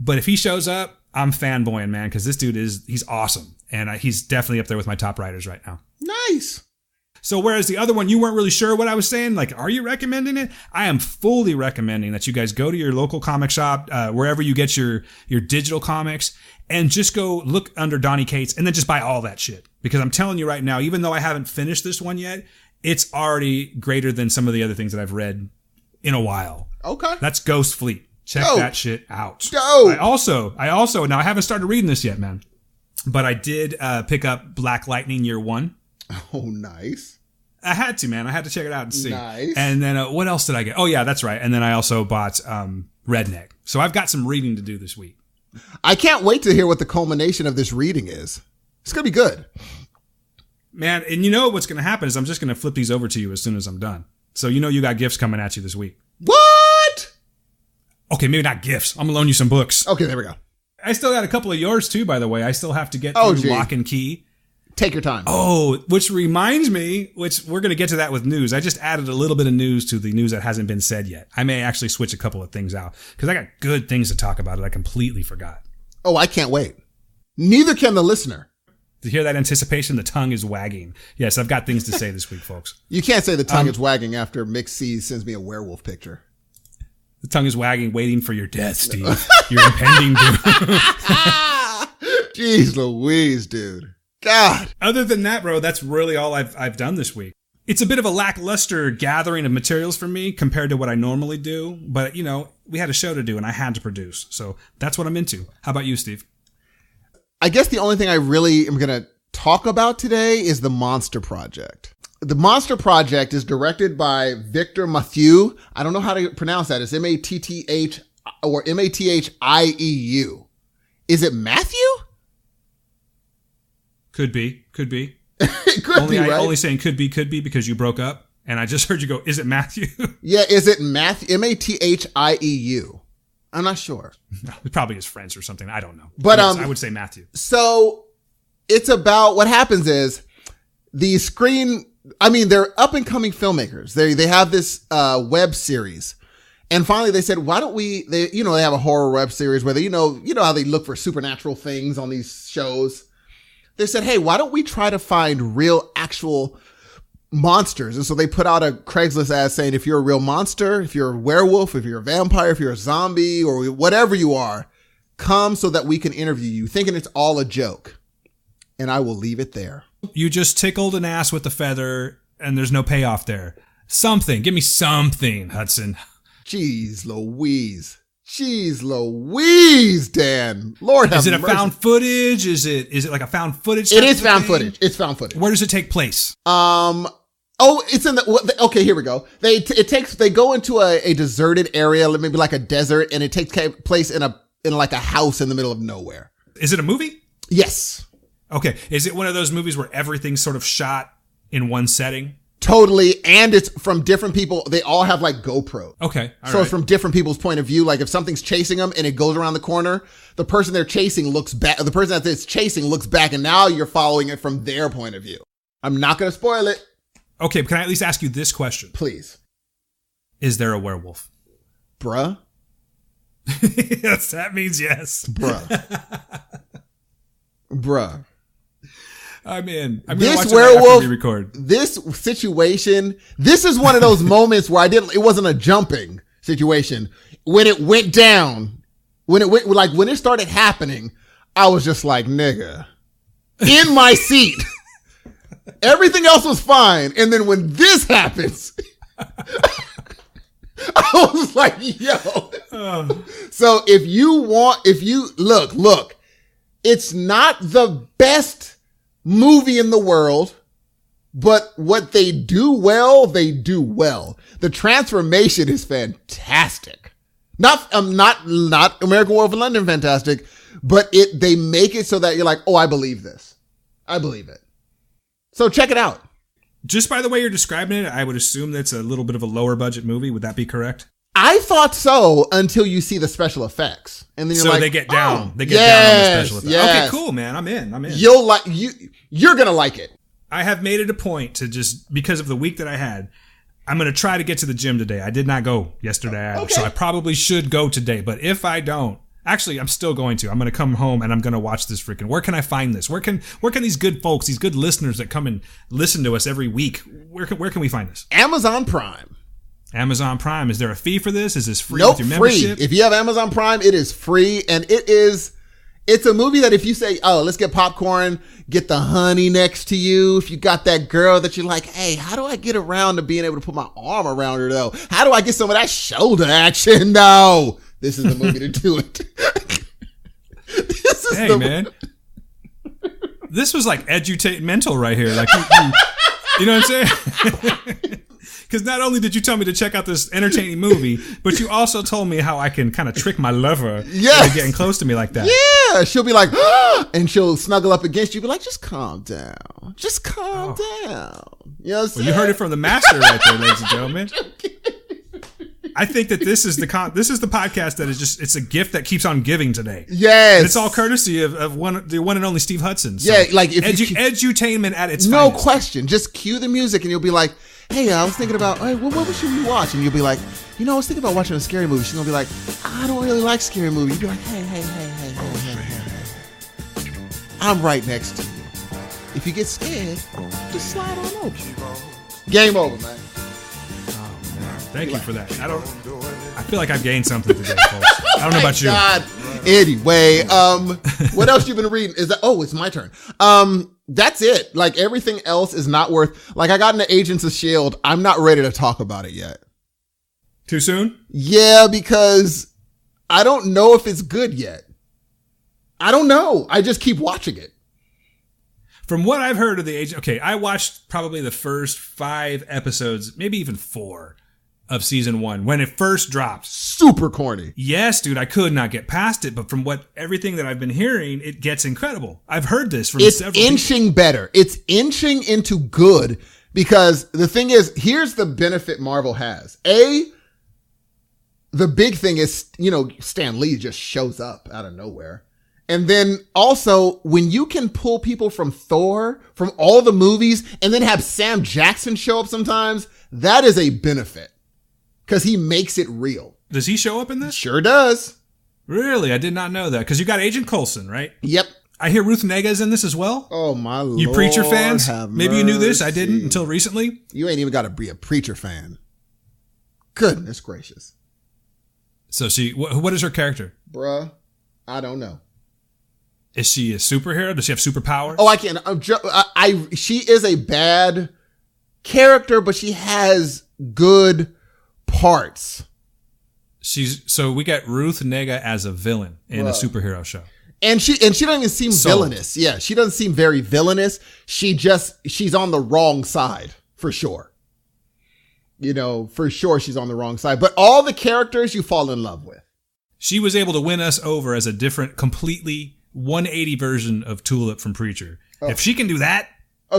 But if he shows up, I'm fanboying, man, because this dude he's awesome. And he's definitely up there with my top writers right now. Nice. So whereas the other one, you weren't really sure what I was saying, like, are you recommending it? I am fully recommending that you guys go to your local comic shop, wherever you get your digital comics, and just go look under Donny Cates and then just buy all that shit. Because I'm telling you right now, even though I haven't finished this one yet, it's already greater than some of the other things that I've read in a while. Okay. That's Ghost Fleet. Check that shit out. Dope. I also, now I haven't started reading this yet, man, but I did pick up Black Lightning Year 1. Oh, nice. I had to, man. I had to check it out and see. Nice. And then what else did I get? Oh, yeah, that's right. And then I also bought Redneck. So I've got some reading to do this week. I can't wait to hear what the culmination of this reading is. It's going to be good. Man, and you know what's going to happen is I'm just going to flip these over to you as soon as I'm done. So you know you got gifts coming at you this week. What? Okay, maybe not gifts. I'm going to loan you some books. Okay, there we go. I still got a couple of yours, too, by the way. I still have to get through Lock and Key. Take your time. Oh, which reminds me, which we're going to get to that with news. I just added a little bit of news to the news that hasn't been said yet. I may actually switch a couple of things out because I got good things to talk about that I completely forgot. Oh, I can't wait. Neither can the listener. To hear that anticipation, the tongue is wagging. Yes, I've got things to say this week, folks. You can't say the tongue is wagging after Mick C sends me a werewolf picture. The tongue is wagging, waiting for your death, Steve. Your impending doom. Jeez Louise, dude. God. Other than that, bro, that's really all I've done this week. It's a bit of a lackluster gathering of materials for me compared to what I normally do. But, you know, we had a show to do and I had to produce. So that's what I'm into. How about you, Steve? I guess the only thing I really am going to talk about today is the Monster Project. The Monster Project is directed by Victor Mathieu. I don't know how to pronounce that. It's M-A-T-T-H or M-A-T-H-I-E-U. Is it Matthew? Could be. It could be, right? Only saying could be because you broke up. And I just heard you go, is it Matthew? Yeah, is it Matthew? M-A-T-H-I-E-U. I'm not sure. No, it probably is French or something. I don't know. But yes, I would say Matthew. So it's about what happens is they're up and coming filmmakers. They have this web series. And finally they said, why don't they have a horror web series where they, you know how they look for supernatural things on these shows. They said, hey, why don't we try to find real actual monsters? And so they put out a Craigslist ad saying, if you're a real monster, if you're a werewolf, if you're a vampire, if you're a zombie or whatever you are, come so that we can interview you, thinking it's all a joke. and I will leave it there. You just tickled an ass with a feather, and there's no payoff there. Something. Give me something, Hudson. Jeez Louise. Jeez Louise, Dan. Lord have mercy. Is it a found footage? Is it like a found footage? It is found footage. It's found footage. Where does it take place? It's in okay, here we go. They go into a deserted area, maybe like a desert, and it takes place in like a house in the middle of nowhere. Is it a movie? Yes. Okay. Is it one of those movies where everything's sort of shot in one setting? Totally. And it's from different people. They all have like GoPro. Okay. So it's from different people's point of view. Like if something's chasing them and it goes around the corner, the person they're chasing looks back. The person that's chasing looks back, and now you're following it from their point of view. I'm not going to spoil it. Okay. Can I at least ask you this question? Please. Is there a werewolf? Bruh. Yes, that means yes. Bruh. Bruh. I'm in. I'm this watch werewolf, after we record. this situation, this is one of those moments where it wasn't a jumping situation. When it went down, when it started happening, I was just like, nigga, in my seat. Everything else was fine. And then when this happens, I was like, yo. So if you look, it's not the best movie in the world, but what they do well. The transformation is fantastic. Not American Werewolf in London fantastic, but they make it so that you're like, oh, I believe this. I believe it. So check it out. Just by the way you're describing it, I would assume that's a little bit of a lower budget movie. Would that be correct? I thought so until you see the special effects, and then you're like, they get down. They get yes, down on the special effects. Yes. Okay, cool, man. I'm in. You're gonna like it. I have made it a point to just, because of the week that I had, I'm going to try to get to the gym today. I did not go yesterday, Okay. so I probably should go today. But if I don't, actually, I'm still going to. I'm going to come home and I'm going to watch this freaking. Where can I find this? Where can these good folks, these good listeners that come and listen to us every week, where can we find this? Amazon Prime. Amazon Prime. Is there a fee for this? Is this free Nope, with your free. membership? If you have Amazon Prime, it is free, and it's a movie that if you say, oh, let's get popcorn, get the honey next to you. If you got that girl that you're like, hey, how do I get around to being able to put my arm around her though? How do I get some of that shoulder action? No, this is the movie to do it. Man. This was like edutainmental right here. Like, you know what I'm saying? Because not only did you tell me to check out this entertaining movie, but you also told me how I can kind of trick my lover into getting close to me like that. Yeah, she'll be like, and she'll snuggle up against you, be like, just calm down. Just calm down. You know what I'm saying? Well, you heard it from the master right there, ladies and gentlemen. I think that this is the podcast that is just, it's a gift that keeps on giving today. Yes. And it's all courtesy of the one and only Steve Hudson. So yeah, like if edutainment at its no finest. question. Just cue the music and you'll be like, hey, I was thinking about, hey, what should we watch? And you'll be like, I was thinking about watching a scary movie. She's gonna be like, I don't really like scary movies. You'll be like, hey. I'm right next to you. If you get scared, just slide on over. Game over, man. Thank you for that. I feel like I've gained something today, folks. I don't know about you. God. Anyway, what else you been reading? It's my turn. That's it. Like everything else is not worth, like I got into Agents of S.H.I.E.L.D. I'm not ready to talk about it yet. Too soon? Yeah, because I don't know if it's good yet. I don't know. I just keep watching it. From what I've heard of the Agent, okay, I watched probably the first 5 episodes, maybe even 4 of season 1 when it first dropped. Super corny. Yes, dude, I could not get past it, but from everything that I've been hearing, it gets incredible. I've heard this from several people. It's inching better. It's inching into good because the thing is, here's the benefit Marvel has. The big thing is, Stan Lee just shows up out of nowhere. And then also, when you can pull people from Thor, from all the movies, and then have Sam Jackson show up sometimes, that is a benefit. Because he makes it real. Does he show up in this? Sure does. Really? I did not know that. Because you got Agent Coulson, right? Yep. I hear Ruth Nega's in this as well. Oh, my Lord. You Preacher fans? Maybe you knew this. I didn't until recently. You ain't even got to be a Preacher fan. Goodness gracious. So what is her character? Bruh, I don't know. Is she a superhero? Does she have superpowers? Oh, I can't. She is a bad character, but she has good parts. So we got Ruth Negga as a villain in a superhero show. And she doesn't even seem villainous. Yeah, she doesn't seem very villainous. She's on the wrong side, for sure. For sure she's on the wrong side. But all the characters you fall in love with. She was able to win us over as a different, completely 180 version of Tulip from Preacher. Oh. If she can do that,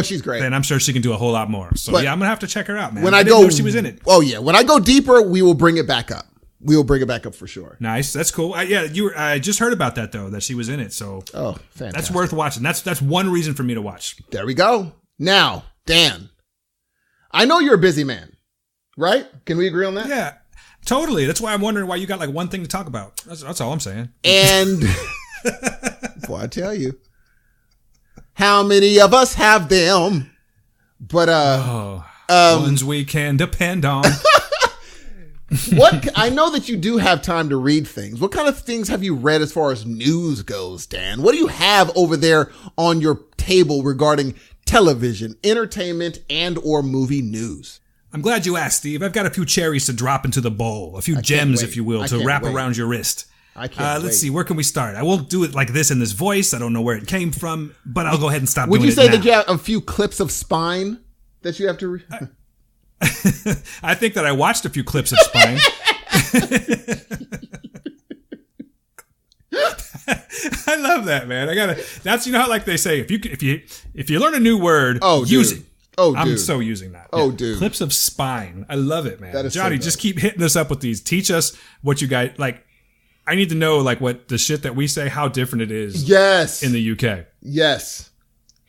she's great. Then I'm sure she can do a whole lot more. So I'm gonna have to check her out, man. When I didn't know she was in it. Oh yeah, when I go deeper, we will bring it back up. We will bring it back up for sure. Nice, that's cool. I just heard about that though, that she was in it. So fantastic. That's worth watching. That's one reason for me to watch. There we go. Now, Dan, I know you're a busy man, right? Can we agree on that? Yeah. Totally. That's why I'm wondering why you got like one thing to talk about. That's all I'm saying. And boy, I tell you, how many of us have them? But ones we can depend on. I know that you do have time to read things. What kind of things have you read as far as news goes, Dan? What do you have over there on your table regarding television, entertainment, and or movie news? I'm glad you asked, Steve. I've got a few cherries to drop into the bowl, a few gems, if you will, to wrap around your wrist. I can't Let's see, where can we start? I won't do it like this in this voice. I don't know where it came from, but I'll go ahead and stop doing it now. Would you say that you have a few clips of Spine that you have to read? I think that I watched a few clips of Spine. I love that, man. That's, how like they say, if you learn a new word, use it. Oh, dude. I'm so using that. Oh, dude. Clips of Spine. I love it, man. That is Johnny, just keep hitting us up with these. Teach us what you guys, like, I need to know, like, what the shit that we say, how different it is. Yes. In the UK. Yes.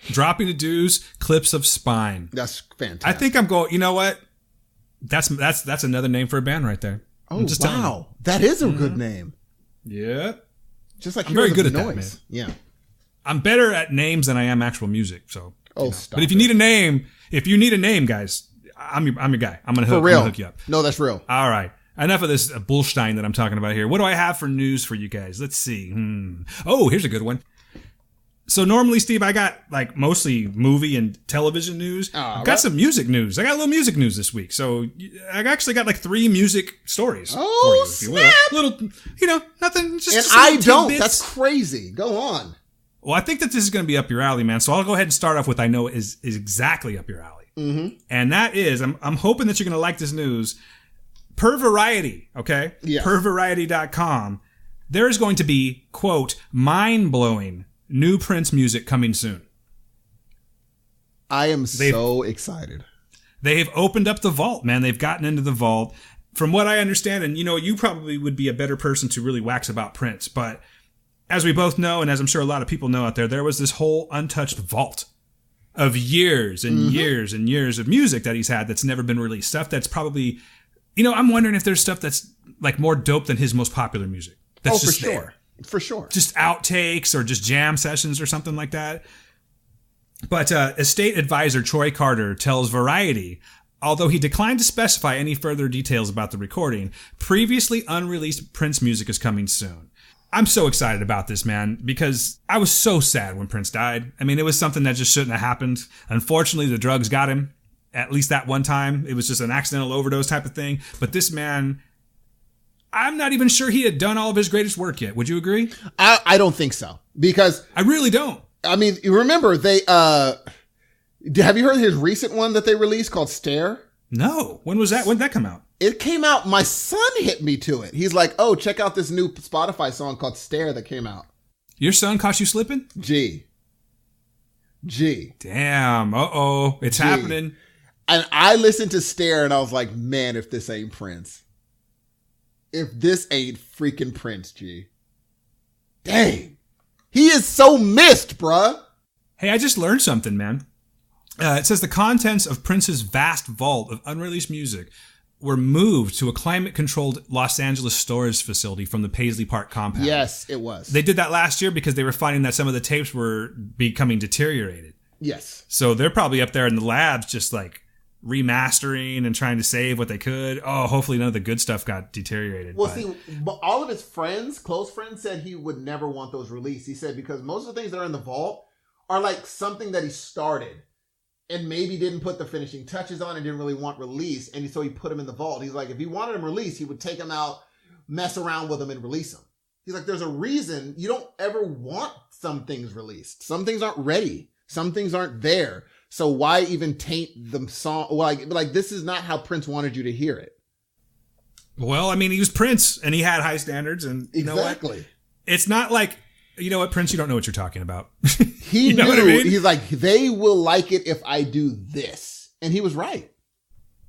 Dropping the Dews, Clips of Spine. That's fantastic. I think I'm going, you know what? That's another name for a band right there. Oh, wow. That is a good name. Yeah. Just like I'm very good at noise. that, man. Yeah. I'm better at names than I am actual music, so. Stop. But if you need a name, guys, I'm your guy. I'm gonna hook you up. No, that's real. All right. Enough of this bullstein that I'm talking about here. What do I have for news for you guys? Let's see. Oh, here's a good one. So normally, Steve, I got like mostly movie and television news. I've got some music news. I got a little music news this week. So I actually got like 3 music stories for you, if you will. Little, nothing. Just and I don't. Tidbits. That's crazy. Go on. Well, I think that this is going to be up your alley, man. So I'll go ahead and start off with I know is exactly up your alley. Mm-hmm. And that is, I'm hoping that you're going to like this news. Per Variety, okay? Yeah. PerVariety.com, there's going to be, quote, mind-blowing new Prince music coming soon. I am so excited. They've opened up the vault, man. They've gotten into the vault. From what I understand, and you probably would be a better person to really wax about Prince, but as we both know, and as I'm sure a lot of people know out there was this whole untouched vault of years and years and years of music that he's had that's never been released. Stuff that's probably, I'm wondering if there's stuff that's like more dope than his most popular music. That's just for sure. There. For sure. Just outtakes or just jam sessions or something like that. But estate advisor Troy Carter tells Variety, although he declined to specify any further details about the recording, previously unreleased Prince music is coming soon. I'm so excited about this, man, because I was so sad when Prince died. I mean, it was something that just shouldn't have happened. Unfortunately, the drugs got him, at least that one time. It was just an accidental overdose type of thing. But this man, I'm not even sure he had done all of his greatest work yet. Would you agree? I don't think so. Because I really don't. I mean, you remember they, have you heard his recent one that they released called Stare? No. When was that? When did that come out? It came out. My son hit me to it. He's like, "Oh, check out this new Spotify song called Stare that came out." Your son caught you slipping? G. Damn. Uh-oh. It's happening. And I listened to Stare and I was like, man, if this ain't Prince. If this ain't freaking Prince, G. Dang. He is so missed, bruh. Hey, I just learned something, man. It says the contents of Prince's vast vault of unreleased music were moved to a climate-controlled Los Angeles storage facility from the Paisley Park compound. Yes, it was. They did that last year because they were finding that some of the tapes were becoming deteriorated. Yes. So they're probably up there in the labs just like remastering and trying to save what they could. Oh, hopefully none of the good stuff got deteriorated. Well, see, all of his friends, close friends, said he would never want those released. He said because most of the things that are in the vault are like something that he started and maybe didn't put the finishing touches on and didn't really want released. And so he put them in the vault. He's like, if he wanted them released, he would take them out, mess around with them and release them. He's like, there's a reason you don't ever want some things released. Some things aren't ready. Some things aren't there. So why even taint the song? Like this is not how Prince wanted you to hear it. Well, I mean, he was Prince and he had high standards, and you know what? It's not like, you know what, Prince, you don't know what you're talking about. He knew. What I mean? He's like, they will like it if I do this. And he was right.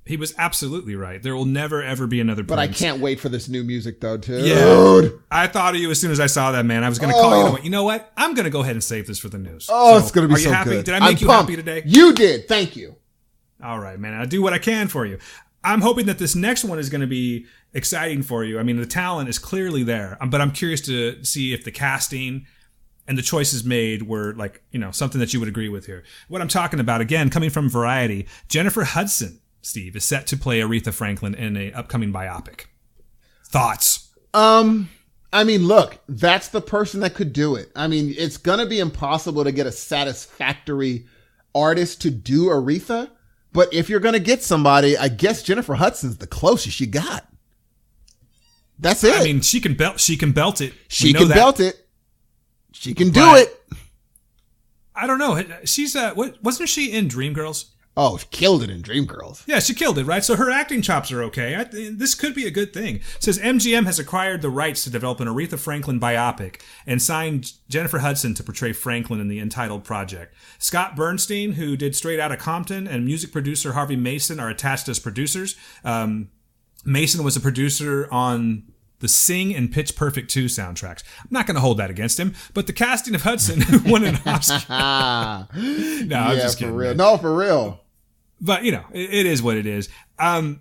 He was absolutely right. There will never, ever be another Prince. But I can't wait for this new music, though, too. Yeah. I thought of you as soon as I saw that, man. I was going to call you. You know what? I'm going to go ahead and save this for the news. Oh, so, it's going to be so happy? Good. Did I make you happy today? You did. Thank you. All right, man. I'll do what I can for you. I'm hoping that this next one is going to be exciting for you. I mean, the talent is clearly there, but I'm curious to see if the casting and the choices made were like, you know, something that you would agree with here. What I'm talking about, again, coming from Variety, Jennifer Hudson, Steve, is set to play Aretha Franklin in an upcoming biopic. Thoughts? I mean, look, that's the person that could do it. I mean, it's going to be impossible to get a satisfactory artist to do Aretha. But if you're going to get somebody, I guess Jennifer Hudson's the closest you got. That's it. I mean, she can belt it. She can belt it. She can do it. I don't know. She's wasn't she in Dreamgirls? Oh, she killed it in Dreamgirls. Yeah, she killed it, right? So her acting chops are okay. This could be a good thing. It says MGM has acquired the rights to develop an Aretha Franklin biopic and signed Jennifer Hudson to portray Franklin in the entitled project. Scott Bernstein, who did Straight Outta Compton, and music producer Harvey Mason are attached as producers. Mason was a producer on the Sing and Pitch Perfect 2 soundtracks. I'm not going to hold that against him, but the casting of Hudson won an Oscar. I'm just kidding. For real. No, for real. But, you know, it is what it is. I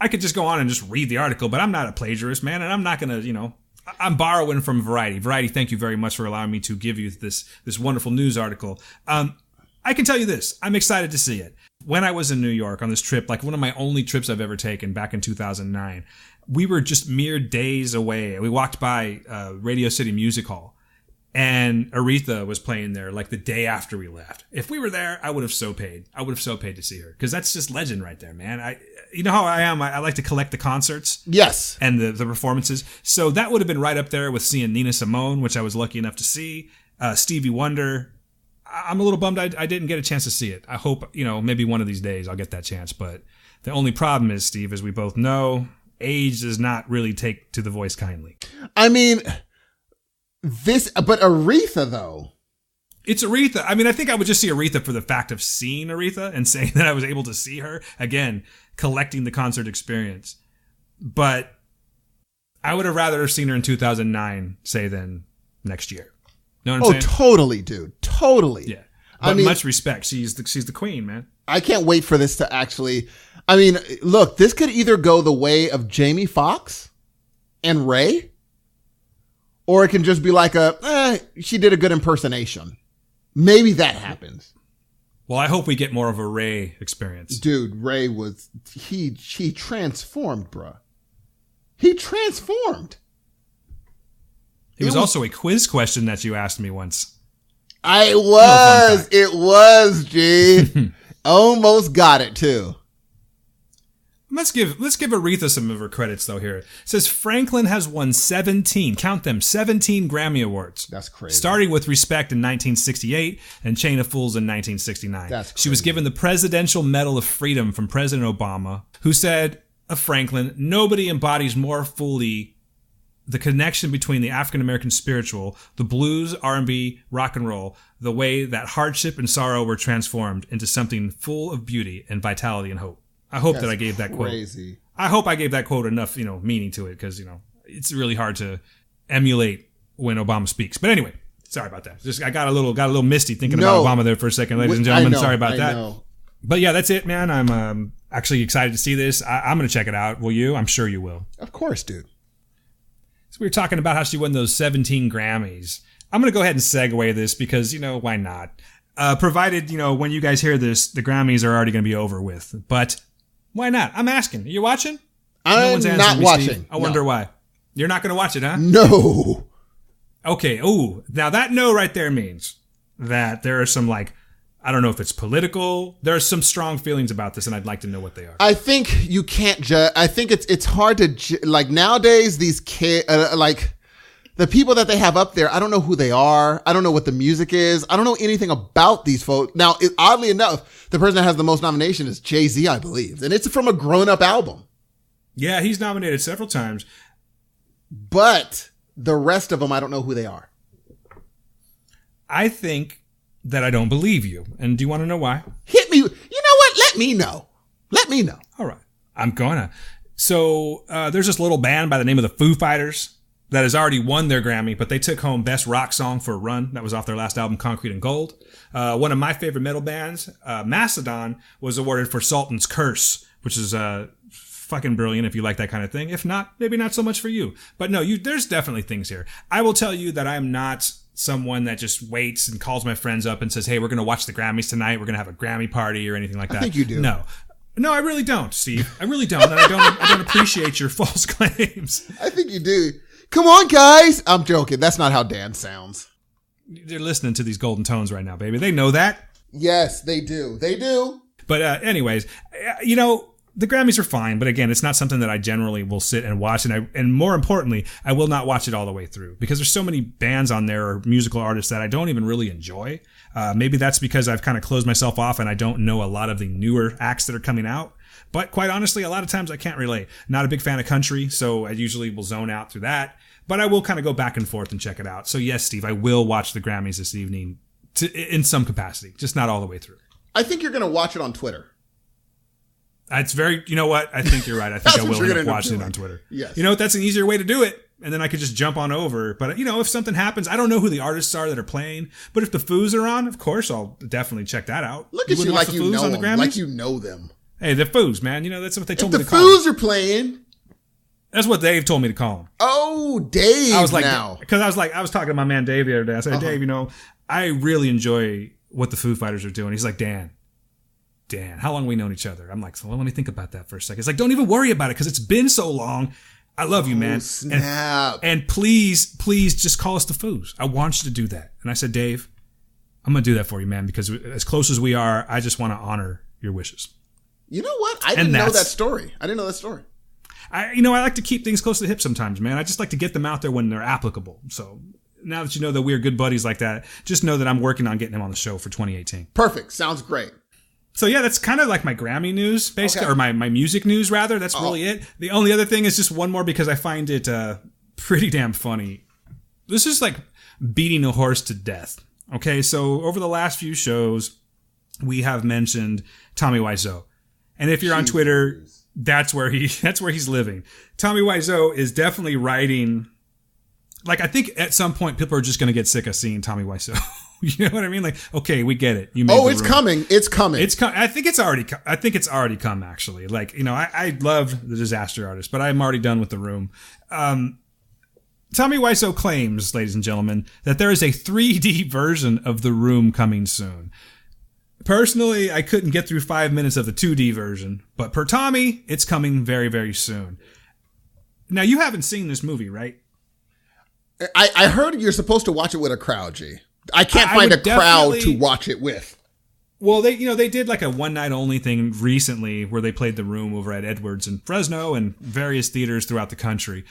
could just go on and just read the article, but I'm not a plagiarist, man, and I'm not going to, you know, I'm borrowing from Variety. Variety, thank you very much for allowing me to give you this wonderful news article. I can tell you this. I'm excited to see it. When I was in New York on this trip, like one of my only trips I've ever taken back in 2009, we were just mere days away. We walked by Radio City Music Hall, and Aretha was playing there like the day after we left. If we were there, I would have so paid. I would have so paid to see her, because that's just legend right there, man. You know how I am. I like to collect the concerts. Yes. And the performances. So that would have been right up there with seeing Nina Simone, which I was lucky enough to see. Stevie Wonder. I'm a little bummed I didn't get a chance to see it. I hope, you know, maybe one of these days I'll get that chance. But the only problem is, Steve, as we both know, age does not really take to the voice kindly. I mean, but Aretha, though. It's Aretha. I mean, I think I would just see Aretha for the fact of seeing Aretha and saying that I was able to see her. Again, collecting the concert experience. But I would have rather seen her in 2009, say, than next year. Know what I'm saying? Totally, dude. Totally. Yeah. But I mean, much respect. She's the queen, man. I can't wait for this to actually... I mean, look, this could either go the way of Jamie Foxx and Ray, or it can just be like she did a good impersonation. Maybe that happens. Well, I hope we get more of a Ray experience. Dude, Ray was... He transformed, bruh. He transformed. It was also a quiz question that you asked me once. It was, G. Almost got it, too. Let's give Aretha some of her credits, though, here. It says Franklin has won 17, count them, 17 Grammy Awards. That's crazy. Starting with Respect in 1968 and Chain of Fools in 1969. That's crazy. She was given the Presidential Medal of Freedom from President Obama, who said of Franklin, nobody embodies more fully the connection between the African-American spiritual, the blues, R&B, rock and roll, the way that hardship and sorrow were transformed into something full of beauty and vitality and hope. I hope that I gave that quote. Crazy. I hope I gave that quote enough, meaning to it, because, it's really hard to emulate when Obama speaks. But anyway, sorry about that. Just I got a little misty thinking about Obama there for a second, ladies and gentlemen. Sorry about that. But yeah, that's it, man. I'm actually excited to see this. I'm going to check it out. Will you? I'm sure you will. Of course, dude. So we were talking about how she won those 17 Grammys. I'm going to go ahead and segue this because, why not? Provided, when you guys hear this, the Grammys are already going to be over with. But why not? I'm asking. Are you watching? I'm not watching. Steve. I wonder why. You're not going to watch it, huh? No. Okay. Ooh. Now that no right there means that there are some I don't know if it's political. There are some strong feelings about this, and I'd like to know what they are. I think you can't judge. I think it's hard to nowadays. These kids, the people that they have up there, I don't know who they are. I don't know what the music is. I don't know anything about these folks. Now, oddly enough, the person that has the most nomination is Jay-Z, I believe, and it's from a grown-up album. Yeah, he's nominated several times. But the rest of them, I don't know who they are. I think that I don't believe you. And do you want to know why? Hit me. You know what? Let me know. Let me know. All right. I'm gonna. So there's this little band by the name of the Foo Fighters that has already won their Grammy, but they took home Best Rock Song for a Run. That was off their last album, Concrete and Gold. One of my favorite metal bands, Mastodon, was awarded for Sultan's Curse, which is fucking brilliant if you like that kind of thing. If not, maybe not so much for you. But no, there's definitely things here. I will tell you that I'm not someone that just waits and calls my friends up and says, hey, we're going to watch the Grammys tonight. We're going to have a Grammy party or anything like that. I think you do. No, I really don't, Steve. I really don't. And I don't appreciate your false claims. I think you do. Come on, guys. I'm joking. That's not how Dan sounds. They're listening to these golden tones right now, baby. They know that. Yes, they do. They do. But anyways, the Grammys are fine, but again, it's not something that I generally will sit and watch. And more importantly, I will not watch it all the way through because there's so many bands on there or musical artists that I don't even really enjoy. Maybe that's because I've kind of closed myself off and I don't know a lot of the newer acts that are coming out. But quite honestly, a lot of times I can't relate. Not a big fan of country, so I usually will zone out through that. But I will kind of go back and forth and check it out. So yes, Steve, I will watch the Grammys this evening in some capacity, just not all the way through. I think you're going to watch it on Twitter. It's very, you know what? I think you're right. I think I will end up watching it on Twitter. Yes. You know what? That's an easier way to do it. And then I could just jump on over. But, if something happens, I don't know who the artists are that are playing. But if the Foos are on, of course, I'll definitely check that out. Look at you like you know them. Like you know them. Hey, the Foos, man. That's what they told me to call them. If the Foos are playing. That's what Dave told me to call them. Oh, Dave. I was like, now. Because I was talking to my man Dave the other day. I said, Dave, I really enjoy what the Foo Fighters are doing. He's like, Dan, how long have we known each other? I'm like, well, let me think about that for a second. It's like, don't even worry about it because it's been so long. I love you, man. Snap. And please just call us the Foos. I want you to do that. And I said, Dave, I'm going to do that for you, man, because as close as we are, I just want to honor your wishes. You know what? I didn't know that story. I like to keep things close to the hip sometimes, man. I just like to get them out there when they're applicable. So now that you know that we're good buddies like that, just know that I'm working on getting him on the show for 2018. Perfect. Sounds great. So yeah, that's kind of like my Grammy news, basically, or my music news, rather. That's really it. The only other thing is just one more because I find it pretty damn funny. This is like beating a horse to death. Okay, so over the last few shows, we have mentioned Tommy Wiseau. And if you're on Twitter, that's where he's living. Tommy Wiseau is definitely writing. Like, I think at some point people are just going to get sick of seeing Tommy Wiseau. You know what I mean? Like, okay, we get it. It's coming. It's coming. I think it's already come, actually. Like, I love The Disaster Artist, but I'm already done with The Room. Tommy Wiseau claims, ladies and gentlemen, that there is a 3D version of The Room coming soon. Personally, I couldn't get through 5 minutes of the 2D version, but per Tommy, it's coming very, very soon. Now, you haven't seen this movie, right? I heard you're supposed to watch it with a crowd, G. I can't find a crowd to watch it with. Well, they did like a one night only thing recently where they played The Room over at Edwards in Fresno and various theaters throughout the country.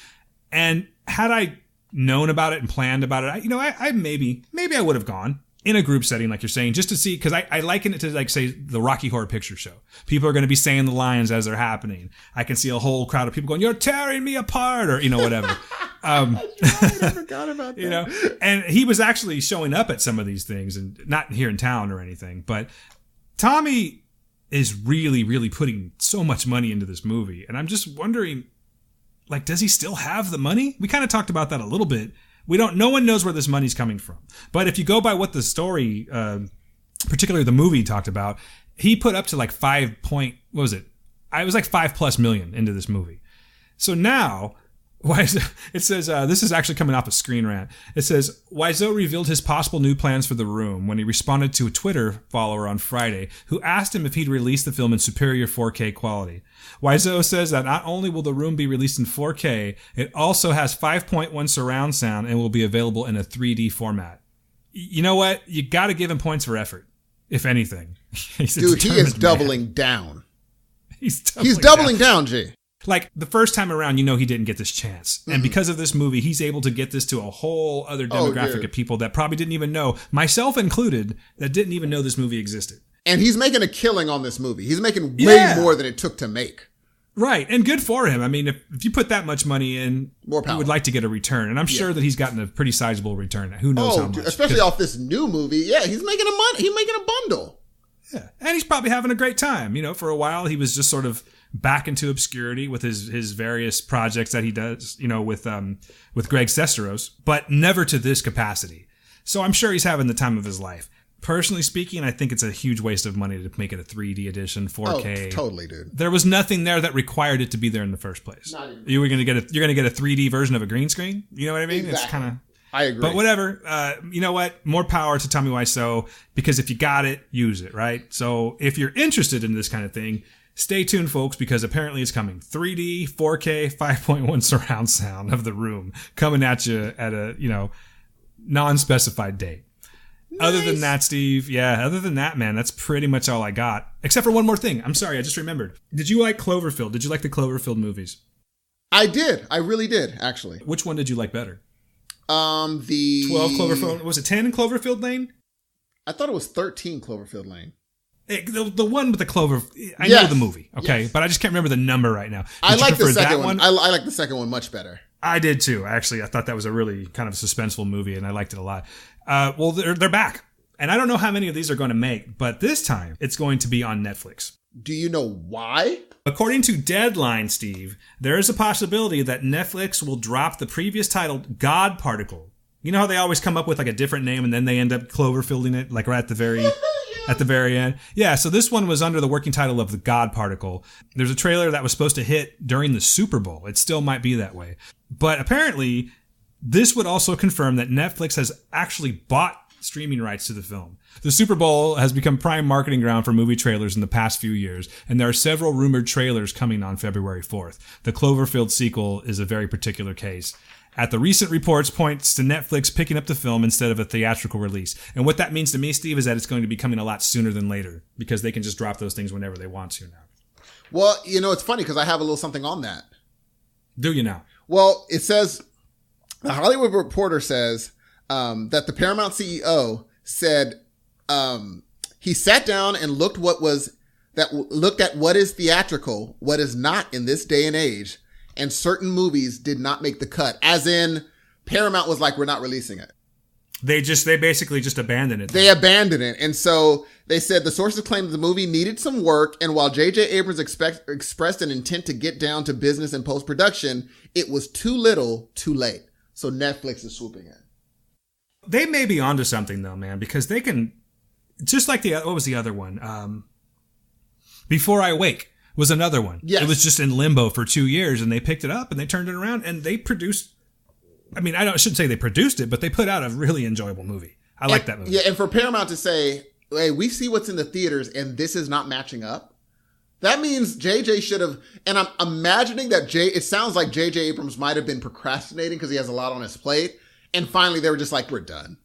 And had I known about it and planned about it, I maybe I would have gone in a group setting, like you're saying, just to see, because I liken it to, like, say, the Rocky Horror Picture Show. People are going to be saying the lines as they're happening. I can see a whole crowd of people going, "You're tearing me apart," or, whatever. I forgot about that. And he was actually showing up at some of these things, and not here in town or anything. But Tommy is really, really putting so much money into this movie. And I'm just wondering, like, does he still have the money? We kind of talked about that a little bit. No one knows where this money's coming from. But if you go by what the story, particularly the movie talked about, he put up to like what was it? It was like $5+ million into this movie. So now It says, this is actually coming off a Screen Rant. It says, Wiseau revealed his possible new plans for The Room when he responded to a Twitter follower on Friday who asked him if he'd release the film in superior 4K quality. Wiseau says that not only will The Room be released in 4K, it also has 5.1 surround sound and will be available in a 3D format. You know what? You got to give him points for effort, if anything. Dude, he is doubling down. He's doubling down, G. Like, the first time around, you know he didn't get this chance. Mm-hmm. And because of this movie, he's able to get this to a whole other demographic of people that probably didn't even know, myself included, that didn't even know this movie existed. And he's making a killing on this movie. He's making way more than it took to make. Right. And good for him. I mean, if you put that much money in, more power. You would like to get a return. And I'm sure that he's gotten a pretty sizable return. Who knows how much. Dude, especially off this new movie. Yeah, he's making a bundle. Yeah. And he's probably having a great time. You know, for a while, he was just sort of back into obscurity with his various projects that he does, you know, with Greg Sesteros, but never to this capacity. So I'm sure he's having the time of his life. Personally speaking, I think it's a huge waste of money to make it a 3D edition, 4K. Oh, totally, dude. There was nothing there that required it to be there in the first place. You're gonna get a 3D version of a green screen. You know what I mean? Exactly. It's kind of. I agree. But whatever. You know what? More power to Tommy Wiseau, because if you got it, use it, right? So if you're interested in this kind of thing, stay tuned, folks, because apparently it's coming. 3D, 4K, 5.1 surround sound of The Room coming at you at a, non-specified date. Nice. Other than that, Steve, other than that, man, that's pretty much all I got. Except for one more thing. I'm sorry, I just remembered. Did you like Cloverfield? Did you like the Cloverfield movies? I did. I really did, actually. Which one did you like better? The 12 Cloverfield. Was it 10 Cloverfield Lane? I thought it was 13 Cloverfield Lane. The one with the clover, I know the movie, okay, but I just can't remember the number right now. I like the second one. I like the second one much better. I did too, actually. I thought that was a really kind of suspenseful movie, and I liked it a lot. Well, they're back, and I don't know how many of these are going to make, but this time it's going to be on Netflix. Do you know why? According to Deadline, Steve, there is a possibility that Netflix will drop the previous title, God Particle. You know how they always come up with like a different name, and then they end up Cloverfielding it, like right at the very... At the very end. Yeah, so this one was under the working title of The God Particle. There's a trailer that was supposed to hit during the Super Bowl. It still might be that way. But apparently, this would also confirm that Netflix has actually bought streaming rights to the film. The Super Bowl has become prime marketing ground for movie trailers in the past few years, and there are several rumored trailers coming on February 4th. The Cloverfield sequel is a very particular case. At the recent reports points to Netflix picking up the film instead of a theatrical release. And what that means to me, Steve, is that it's going to be coming a lot sooner than later because they can just drop those things whenever they want to now. Well, it's funny because I have a little something on that. Do you now? Well, it says, the Hollywood Reporter says that the Paramount CEO said he sat down and looked at what is theatrical, what is not in this day and age. And certain movies did not make the cut. As in, Paramount was like, we're not releasing it. They basically just abandoned it. They abandoned it. And so they said the sources claimed the movie needed some work. And while J.J. Abrams expressed an intent to get down to business and post-production, it was too little, too late. So Netflix is swooping in. They may be onto something though, man, because they can, just like what was the other one? Before I Wake. Was another one. Yes. It was just in limbo for 2 years, and they picked it up and they turned it around and they produced. I mean, I shouldn't say they produced it, but they put out a really enjoyable movie. I like that movie. Yeah, and for Paramount to say, "Hey, we see what's in the theaters, and this is not matching up," that means JJ should have. And I'm imagining that it sounds like JJ Abrams might have been procrastinating because he has a lot on his plate, and finally they were just like, "We're done.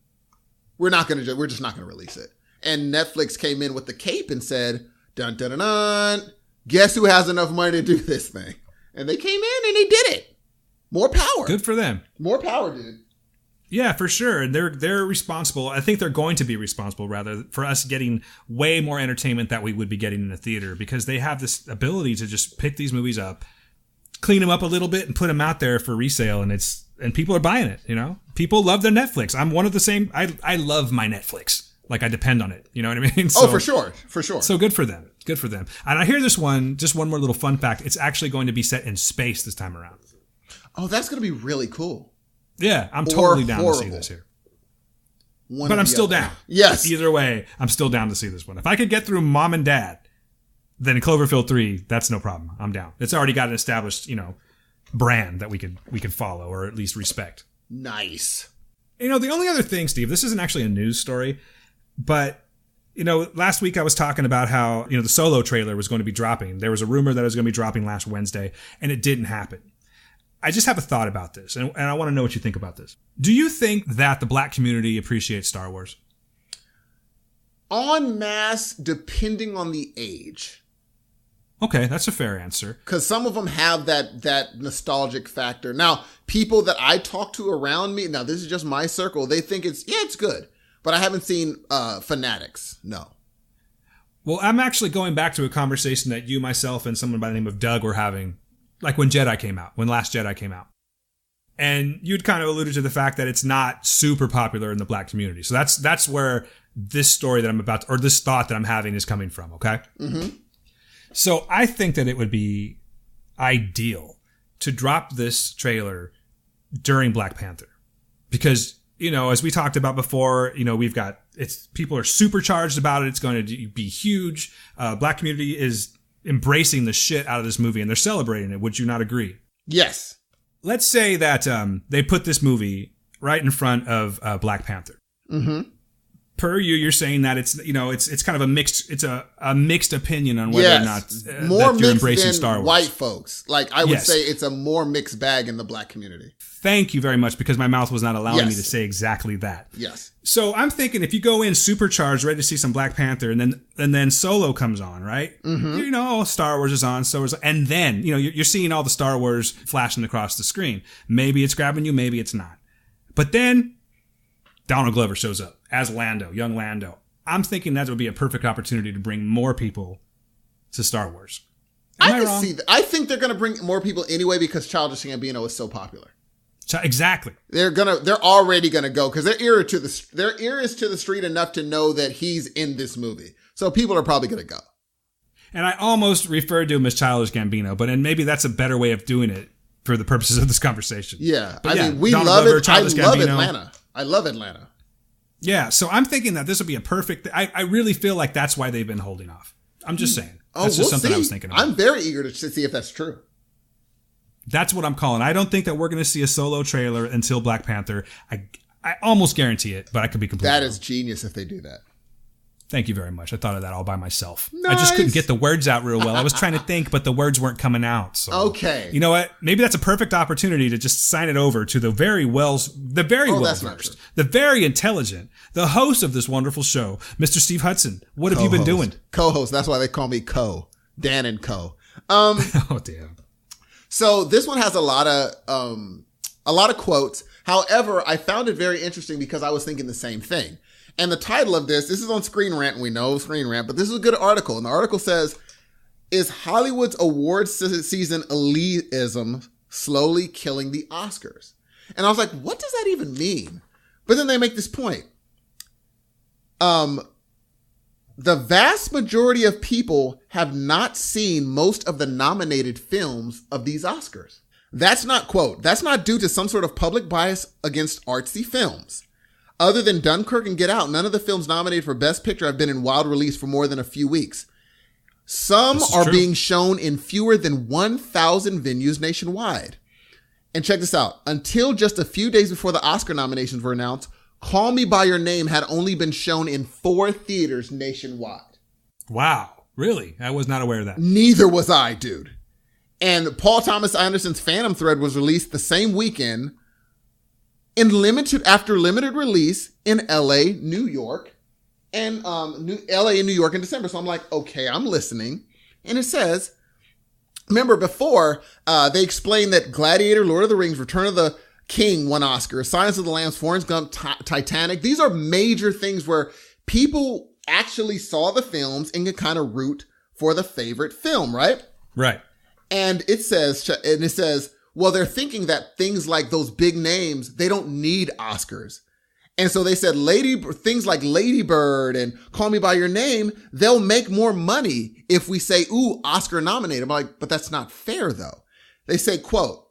We're just not gonna release it." And Netflix came in with the cape and said, "Dun dun dun dun. Guess who has enough money to do this thing?" And they came in and they did it. More power. Good for them. More power, dude. Yeah, for sure. They're responsible. I think they're going to be responsible, rather, for us getting way more entertainment that we would be getting in a theater, because they have this ability to just pick these movies up, clean them up a little bit, and put them out there for resale, and people are buying it. People love their Netflix. I'm one of the same. I love my Netflix. Like, I depend on it. You know what I mean? So, for sure. For sure. So good for them. Good for them. And I hear this one, just one more little fun fact. It's actually going to be set in space this time around. Oh, that's going to be really cool. Yeah, I'm totally down to see this here. But I'm still down. Yes. Either way, I'm still down to see this one. If I could get through Mom and Dad, then Cloverfield 3, that's no problem. I'm down. It's already got an established, brand that we could follow or at least respect. Nice. The only other thing, Steve, this isn't actually a news story, but last week I was talking about how, the Solo trailer was going to be dropping. There was a rumor that it was going to be dropping last Wednesday, and it didn't happen. I just have a thought about this, and I want to know what you think about this. Do you think that the black community appreciates Star Wars? En masse, depending on the age. Okay, that's a fair answer. Because some of them have that nostalgic factor. Now, people that I talk to around me, now this is just my circle, they think it's good. But I haven't seen fanatics, no. Well, I'm actually going back to a conversation that you, myself, and someone by the name of Doug were having, like when Last Jedi came out. And you'd kind of alluded to the fact that it's not super popular in the black community. So that's where this story that this thought that I'm having is coming from, okay? Mm-hmm. So I think that it would be ideal to drop this trailer during Black Panther. Because, as we talked about before, people are supercharged about it. It's going to be huge. Black community is embracing the shit out of this movie and they're celebrating it. Would you not agree? Yes. Let's say that they put this movie right in front of Black Panther. Mm-hmm. Per you're saying that it's kind of a mixed opinion on whether or not more that you're mixed embracing than Star Wars. White folks. Like I would say it's a more mixed bag in the black community. Thank you very much, because my mouth was not allowing me to say exactly that. Yes. So I'm thinking if you go in supercharged, ready to see some Black Panther, and then Solo comes on, right? Mm-hmm. Star Wars is on, and then you're seeing all the Star Wars flashing across the screen. Maybe it's grabbing you, maybe it's not. But then Donald Glover shows up as Lando, young Lando. I'm thinking that would be a perfect opportunity to bring more people to Star Wars. Am I wrong? See that. I think they're going to bring more people anyway because Childish Gambino is so popular. Exactly. They're already gonna go because their ear is to the street enough to know that he's in this movie. So people are probably gonna go. And I almost referred to him as Childish Gambino, but maybe that's a better way of doing it for the purposes of this conversation. Yeah, but we Donald love Glover, it. I love Gambino. Atlanta. I love Atlanta. Yeah, so I'm thinking that this would be a perfect. I really feel like that's why they've been holding off. I'm just saying. That's just something I was thinking about. I'm very eager to see if that's true. That's what I'm calling. I don't think that we're going to see a Solo trailer until Black Panther. I almost guarantee it, but I could be completely wrong. That is genius if they do that. Thank you very much. I thought of that all by myself. Nice. I just couldn't get the words out real well. I was trying to think, but the words weren't coming out. So, okay. You know what? Maybe that's a perfect opportunity to just sign it over to the very well-versed, the very intelligent, the host of this wonderful show, Mr. Steve Hudson. What have you been doing? Co-host. That's why they call me Dan and Co. Oh, damn. So this one has a lot of quotes. However, I found it very interesting because I was thinking the same thing. And the title of this is on Screen Rant. We know Screen Rant, but this is a good article. And the article says, "Is Hollywood's awards season elitism slowly killing the Oscars?" And I was like, what does that even mean? But then they make this point. The vast majority of people have not seen most of the nominated films of these Oscars. That's not due to some sort of public bias against artsy films. Other than Dunkirk and Get Out, none of the films nominated for Best Picture have been in wide release for more than a few weeks. Some are being shown in fewer than 1,000 venues nationwide. And check this out. Until just a few days before the Oscar nominations were announced, Call Me By Your Name had only been shown in 4 theaters nationwide. Wow. Really? I was not aware of that. Neither was I, dude. And Paul Thomas Anderson's Phantom Thread was released the same weekend after limited release in LA, New York, and LA and New York in December. So I'm like, okay, I'm listening. And it says, remember before, they explained that Gladiator, Lord of the Rings, Return of the King won Oscar, Silence of the Lambs, Forrest Gump, Titanic. These are major things where people actually saw the films and can kind of root for the favorite film, right? Right. And it says, well, they're thinking that things like those big names, they don't need Oscars. And so they said things like Lady Bird and Call Me By Your Name, they'll make more money if we say, ooh, Oscar nominated. I'm like, but that's not fair though. They say, quote,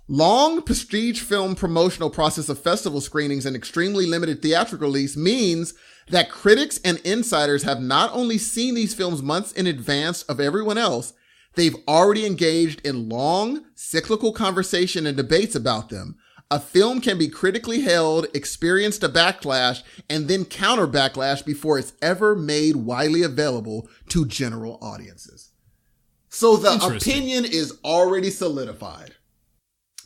long prestige film promotional process of festival screenings and extremely limited theatrical release means that critics and insiders have not only seen these films months in advance of everyone else, They've already engaged in long, cyclical conversation and debates about them. A film can be critically held, experienced a backlash, and then counter backlash before it's ever made widely available to general audiences. So the opinion is already solidified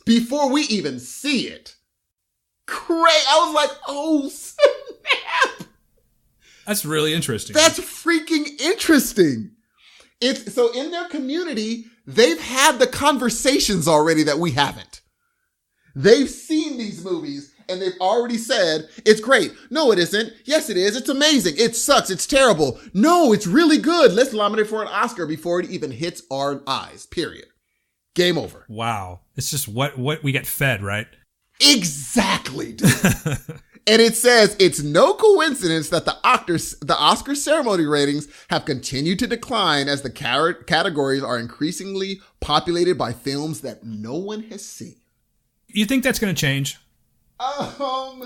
before we even see it. I was like, oh, snap. That's really interesting. That's freaking interesting. So in their community, they've had the conversations already that we haven't. They've seen these movies and they've already said, it's great. No, it isn't. Yes, it is. It's amazing. It sucks. It's terrible. No, it's really good. Let's nominate for an Oscar before it even hits our eyes, period. Game over. Wow. It's just what we get fed, right? Exactly, dude. And it says it's no coincidence that the Oscar ceremony ratings have continued to decline as the categories are increasingly populated by films that no one has seen. You think that's going to change? Well,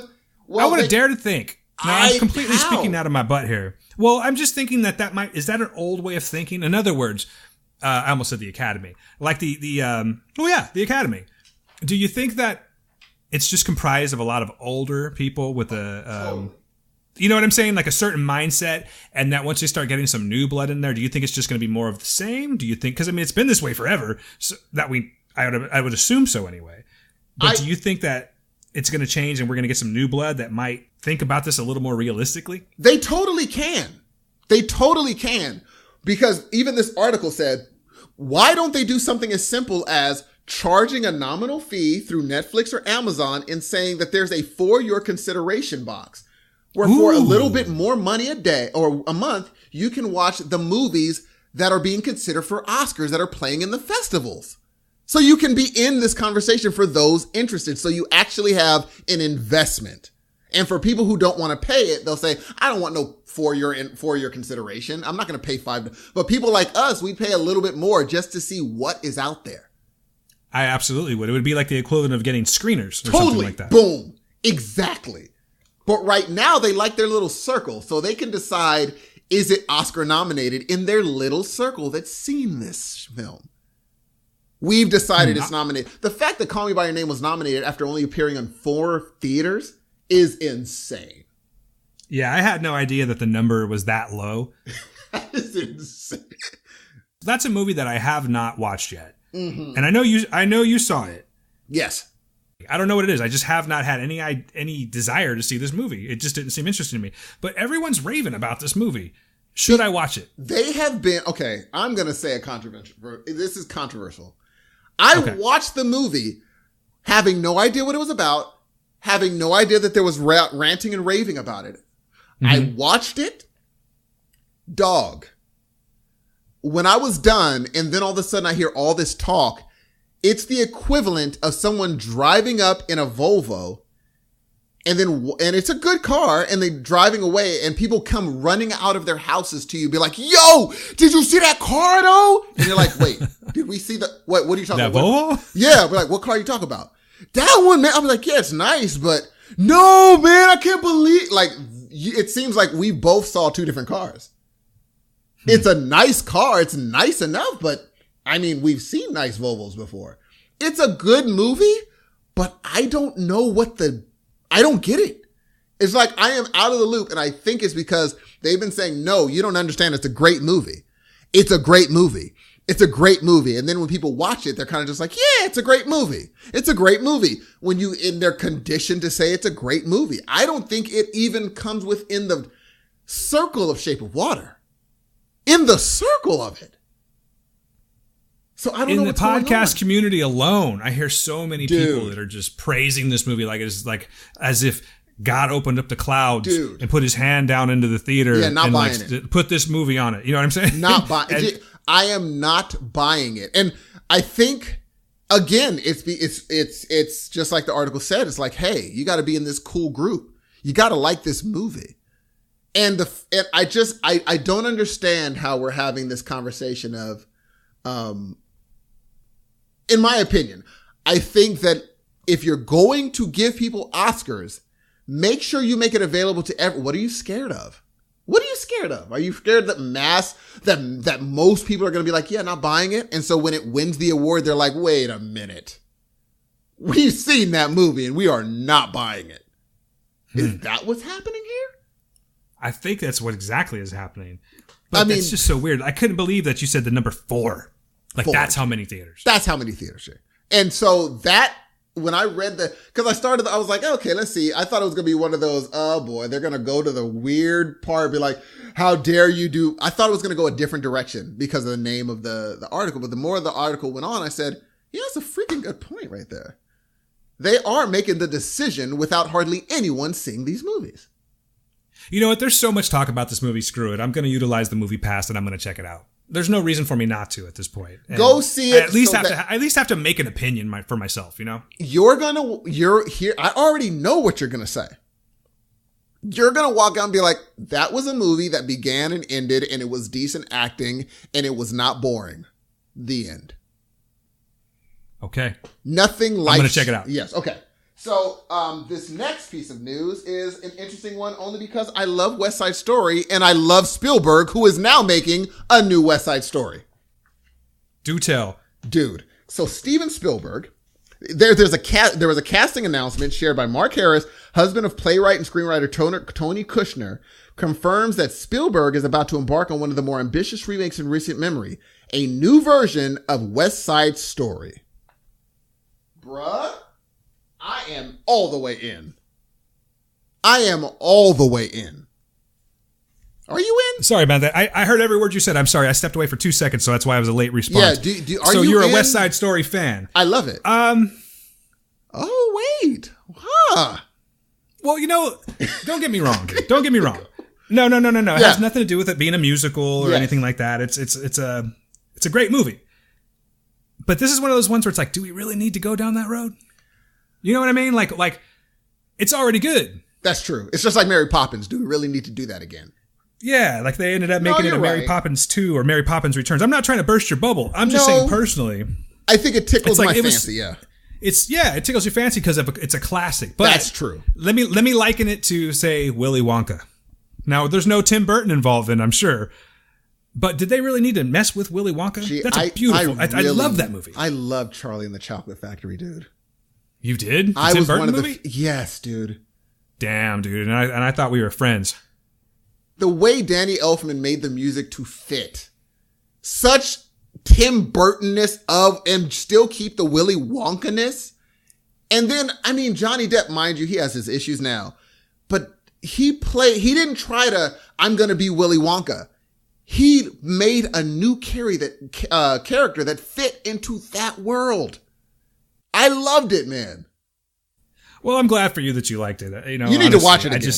I would dare to think. Now, I'm completely speaking out of my butt here. Well, I'm just thinking is that an old way of thinking? In other words, I almost said the Academy. Like the Academy. Do you think that it's just comprised of a lot of older people with you know what I'm saying? Like a certain mindset, and that once they start getting some new blood in there, do you think it's just going to be more of the same? Do you think, because I mean, it's been this way forever, so that I would assume so anyway. But do you think that it's going to change and we're going to get some new blood that might think about this a little more realistically? They totally can. Because even this article said, why don't they do something as simple as charging a nominal fee through Netflix or Amazon and saying that there's a for your consideration box where for a little bit more money a day or a month, you can watch the movies that are being considered for Oscars that are playing in the festivals. So you can be in this conversation for those interested. So you actually have an investment. And for people who don't want to pay it, they'll say, I don't want no for your consideration. I'm not going to pay $5. But people like us, we pay a little bit more just to see what is out there. I absolutely would. It would be like the equivalent of getting screeners or something like that. Boom. Exactly. But right now they like their little circle. So they can decide, is it Oscar nominated in their little circle that's seen this film? We've decided it's nominated. The fact that Call Me By Your Name was nominated after only appearing on 4 theaters is insane. Yeah, I had no idea that the number was that low. That is insane. That's a movie that I have not watched yet. Mm-hmm. And I know you saw it. Yes. I don't know what it is. I just have not had any desire to see this movie. It just didn't seem interesting to me. But everyone's raving about this movie. Should I watch it? They have been, okay, I'm going to say this is controversial. I watched the movie having no idea what it was about, having no idea that there was ranting and raving about it. Mm-hmm. I watched it. Dog. When I was done, and then all of a sudden I hear all this talk, it's the equivalent of someone driving up in a Volvo, and it's a good car, and they're driving away, and people come running out of their houses to you, be like, yo, did you see that car though? And you're like, wait, did we see what are you talking about? That Volvo? Yeah, we're like, what car are you talking about? That one, man. I'm like, yeah, it's nice, but no, man, I can't believe, like, it seems like we both saw 2 different cars. It's a nice car. It's nice enough, but I mean, we've seen nice Volvos before. It's a good movie, but I don't know I don't get it. It's like I am out of the loop, and I think it's because they've been saying, no, you don't understand. It's a great movie. It's a great movie. It's a great movie. And then when people watch it, they're kind of just like, yeah, it's a great movie. It's a great movie. When they're conditioned to say it's a great movie. I don't think it even comes within the circle of Shape of Water. In the circle of it. So I don't know what's going on. In the podcast community alone, I hear so many people that are just praising this movie like it's like as if God opened up the clouds and put his hand down into the theater and buying it. Put this movie on it. You know what I'm saying? Not buying. I am not buying it. And I think again, it's just like the article said. It's like, hey, you got to be in this cool group. You got to like this movie. And I don't understand how we're having this conversation of, in my opinion, I think that if you're going to give people Oscars, make sure you make it available to everyone. What are you scared of? What are you scared of? Are you scared that that most people are going to be like, yeah, not buying it? And so when it wins the award, they're like, wait a minute. We've seen that movie and we are not buying it. Is that what's happening here? I think that's what exactly is happening. But it's just so weird. I couldn't believe that you said the number 4. Like, 4. That's how many theaters. That's how many theaters. And so that, when I read because I was like, okay, let's see. I thought it was going to be one of those, oh boy, they're going to go to the weird part, be like, how dare you do, I thought it was going to go a different direction because of the name of the article. But the more the article went on, I said, yeah, that's a freaking good point right there. They are making the decision without hardly anyone seeing these movies. You know what? There's so much talk about this movie. Screw it. I'm going to utilize the movie pass and I'm going to check it out. There's no reason for me not to at this point. And go see it. I at least have to make an opinion for myself, you know? You're here. I already know what you're going to say. You're going to walk out and be like, that was a movie that began and ended and it was decent acting and it was not boring. The end. Okay. Nothing like... I'm going to check it out. Yes. Okay. So, this next piece of news is an interesting one only because I love West Side Story and I love Spielberg, who is now making a new West Side Story. Do tell. Dude. So Steven Spielberg, there was a casting announcement shared by Mark Harris, husband of playwright and screenwriter Tony Kushner, confirms that Spielberg is about to embark on one of the more ambitious remakes in recent memory, a new version of West Side Story. Bruh. I am all the way in. Are you in? Sorry about that. I heard every word you said. I'm sorry. I stepped away for 2 seconds, so that's why I was a late response. Yeah. So you're a West Side Story fan. I love it. Oh, wait. Huh. Well, you know, don't get me wrong, dude. Don't get me wrong. No. It has nothing to do with it being a musical or anything like that. It's a great movie. But this is one of those ones where it's like, do we really need to go down that road? You know what I mean? Like it's already good. That's true. It's just like Mary Poppins. Do we really need to do that again? Yeah, like they ended up making it a Mary Poppins 2 or Mary Poppins Returns. I'm not trying to burst your bubble. I'm just saying personally. I think it tickles my fancy, yeah. It tickles your fancy because it's a classic. But that's true. Let me liken it to, say, Willy Wonka. Now, there's no Tim Burton involved in, I'm sure. But did they really need to mess with Willy Wonka? That's beautiful. I love that movie. I love Charlie and the Chocolate Factory, dude. You did? The Tim Burton movie? Yes, dude. Damn, dude. And I thought we were friends. The way Danny Elfman made the music to fit such Tim Burton-ness and still keep the Willy Wonka-ness. And then, I mean, Johnny Depp, mind you, he has his issues now, but he didn't try to, I'm going to be Willy Wonka. He made a new character that fit into that world. I loved it, man. Well, I'm glad for you that you liked it. You need honestly, to watch it again.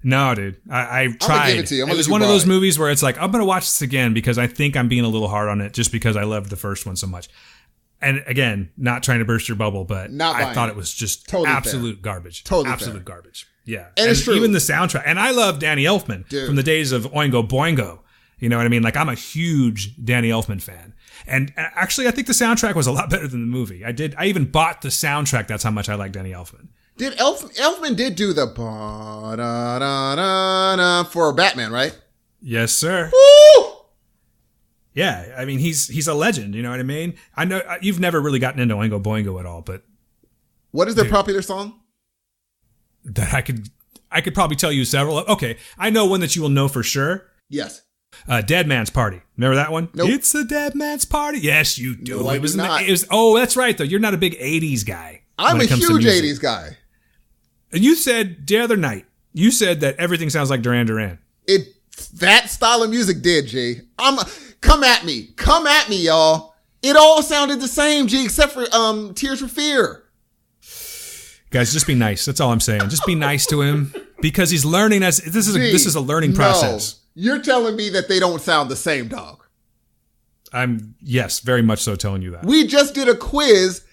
No, dude. I tried. I'm gonna give it to you. It was one of those movies where it's like, I'm going to watch this again because I think I'm being a little hard on it just because I loved the first one so much. And again, not trying to burst your bubble, but I thought it was just totally absolute garbage. Totally absolute garbage. Yeah. And it's true. Even the soundtrack. And I love Danny Elfman from the days of Oingo Boingo. You know what I mean? Like, I'm a huge Danny Elfman fan. And actually, I think the soundtrack was a lot better than the movie. I even bought the soundtrack. That's how much I like Danny Elfman. Elfman did do the for Batman, right? Yes, sir. Woo! Yeah, I mean, he's a legend. You know what I mean? I know you've never really gotten into Oingo Boingo at all, but what is their popular song? That I could probably tell you several. Okay, I know one that you will know for sure. Yes. Dead Man's Party. Remember that one? Nope. It's a Dead Man's Party. Yes, you do. No, it was not. Oh, that's right, though. You're not a big 80s guy. I'm a huge 80s guy. And you said the other night, you said that everything sounds like Duran Duran. That style of music did, G. Come at me, y'all. It all sounded the same, G, except for Tears for Fear. Guys, just be nice. That's all I'm saying. Just be nice to him because he's learning. This is a learning process. You're telling me that they don't sound the same, dog. I'm, yes, very much so telling you that. We just did a quiz,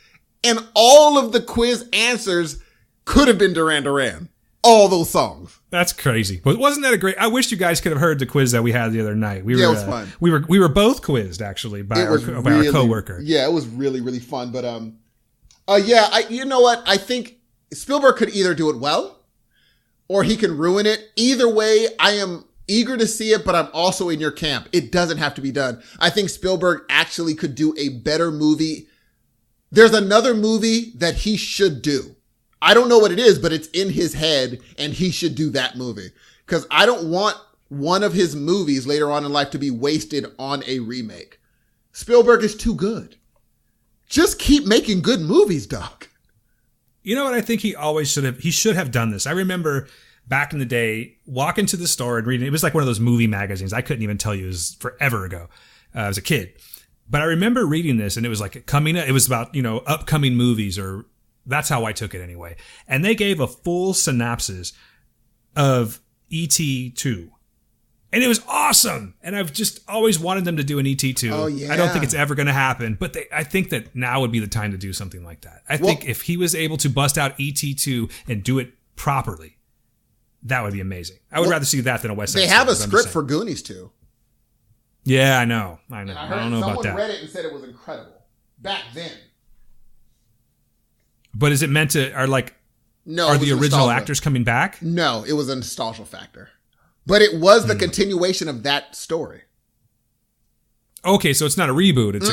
and all of the quiz answers could have been Duran Duran. All those songs. That's crazy. But wasn't that a great... I wish you guys could have heard the quiz that we had the other night. It was fun. We were both quizzed, actually, by our coworker. Yeah, it was really, really fun. But, you know what? I think Spielberg could either do it well, or he can ruin it. Either way, I am eager to see it, but I'm also in your camp. It doesn't have to be done. I think Spielberg actually could do a better movie. There's another movie that he should do. I don't know what it is, but it's in his head and he should do that movie. Because I don't want one of his movies later on in life to be wasted on a remake. Spielberg is too good. Just keep making good movies, Doc. You know what? I think he should have done this. I remember back in the day, walking to the store and reading. It was like one of those movie magazines. I couldn't even tell you. It was forever ago. I was a kid. But I remember reading this and it was like it was about, upcoming movies, or that's how I took it anyway. And they gave a full synopsis of E.T. 2. And it was awesome. And I've just always wanted them to do an E.T. 2. Oh, yeah. I don't think it's ever going to happen, but I think that now would be the time to do something like that. I think if he was able to bust out E.T. 2 and do it properly, that would be amazing. I would rather see that than a West Side Story. They have a script for Goonies 2. Yeah, I know. I I don't know about that. Someone read it and said it was incredible. Back then. But is it meant to, are the original actors coming back? No, it was a nostalgia factor. But it was the continuation of that story. Okay, so it's not a reboot. It's